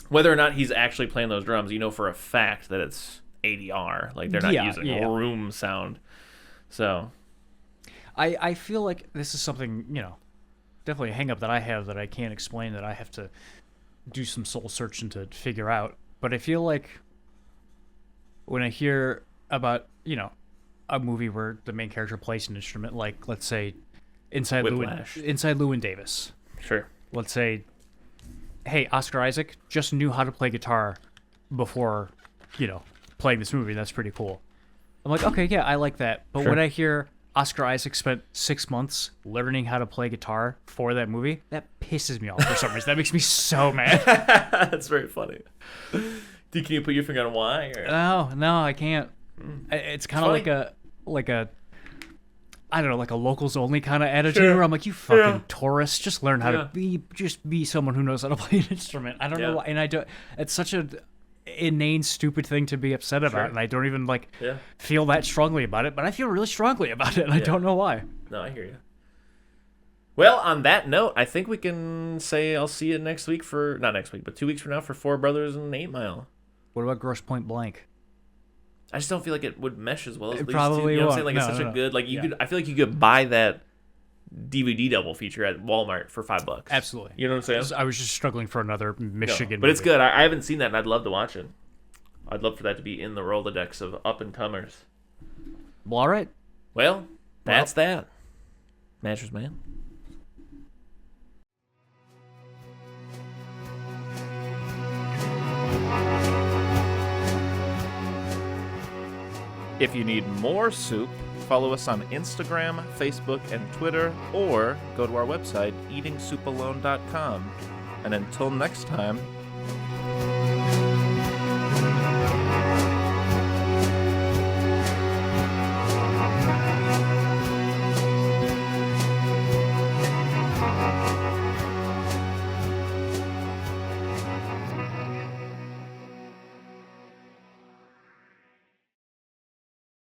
Speaker 1: whether or not he's actually playing those drums, for a fact that it's ADR. Like they're not using room sound. So
Speaker 2: I feel like this is something, definitely a hang up that I have that I can't explain, that I have to do some soul searching to figure out. But I feel like when I hear about, a movie where the main character plays an instrument, like let's say Inside
Speaker 1: Whiplash.
Speaker 2: Llewyn Davis.
Speaker 1: sure.
Speaker 2: Let's say, hey, Oscar Isaac just knew how to play guitar before, playing this movie. That's pretty cool. I'm like, okay, yeah, I like that. But
Speaker 1: Sure.
Speaker 2: when I hear Oscar Isaac spent 6 months learning how to play guitar for that movie, that pisses me off for some reason. That makes me so mad.
Speaker 1: That's very funny. Can you put your finger on why? Or?
Speaker 2: No, I can't. It's kind of
Speaker 1: funny.
Speaker 2: like a I don't know, like a locals only kind of attitude
Speaker 1: Sure.
Speaker 2: where I'm like, you fucking
Speaker 1: Yeah.
Speaker 2: tourist, just learn how to be someone who knows how to play an instrument. I don't know
Speaker 1: Yeah.
Speaker 2: why, and I don't. It's such a inane, stupid thing to be upset about,
Speaker 1: Sure.
Speaker 2: and I don't even
Speaker 1: Yeah.
Speaker 2: feel that strongly about it. But I feel really strongly about it, and I don't know why.
Speaker 1: No, I hear you. Well, on that note, I think we can say I'll see you next week not next week, but 2 weeks from now for Four Brothers and 8 Mile.
Speaker 2: What about Grosse Point Blank?
Speaker 1: I just don't feel like it would mesh as well as
Speaker 2: It
Speaker 1: these
Speaker 2: probably
Speaker 1: two. You know what I'm
Speaker 2: won't.
Speaker 1: saying? Like, it's
Speaker 2: No,
Speaker 1: such
Speaker 2: no,
Speaker 1: a good, like,
Speaker 2: yeah.
Speaker 1: I feel like you could buy that DVD double feature at Walmart for $5.
Speaker 2: Absolutely.
Speaker 1: You know what I'm saying?
Speaker 2: I was just struggling for another
Speaker 1: No,
Speaker 2: Michigan,
Speaker 1: but it's
Speaker 2: movie.
Speaker 1: good. I haven't seen that, and I'd love to watch it. I'd love for that to be in the Rolodex of up-and-comers.
Speaker 2: Well, all right.
Speaker 1: Well, that's that. Mattress Man. If you need more soup, follow us on Instagram, Facebook, and Twitter, or go to our website, eatingsoupalone.com. And until next time,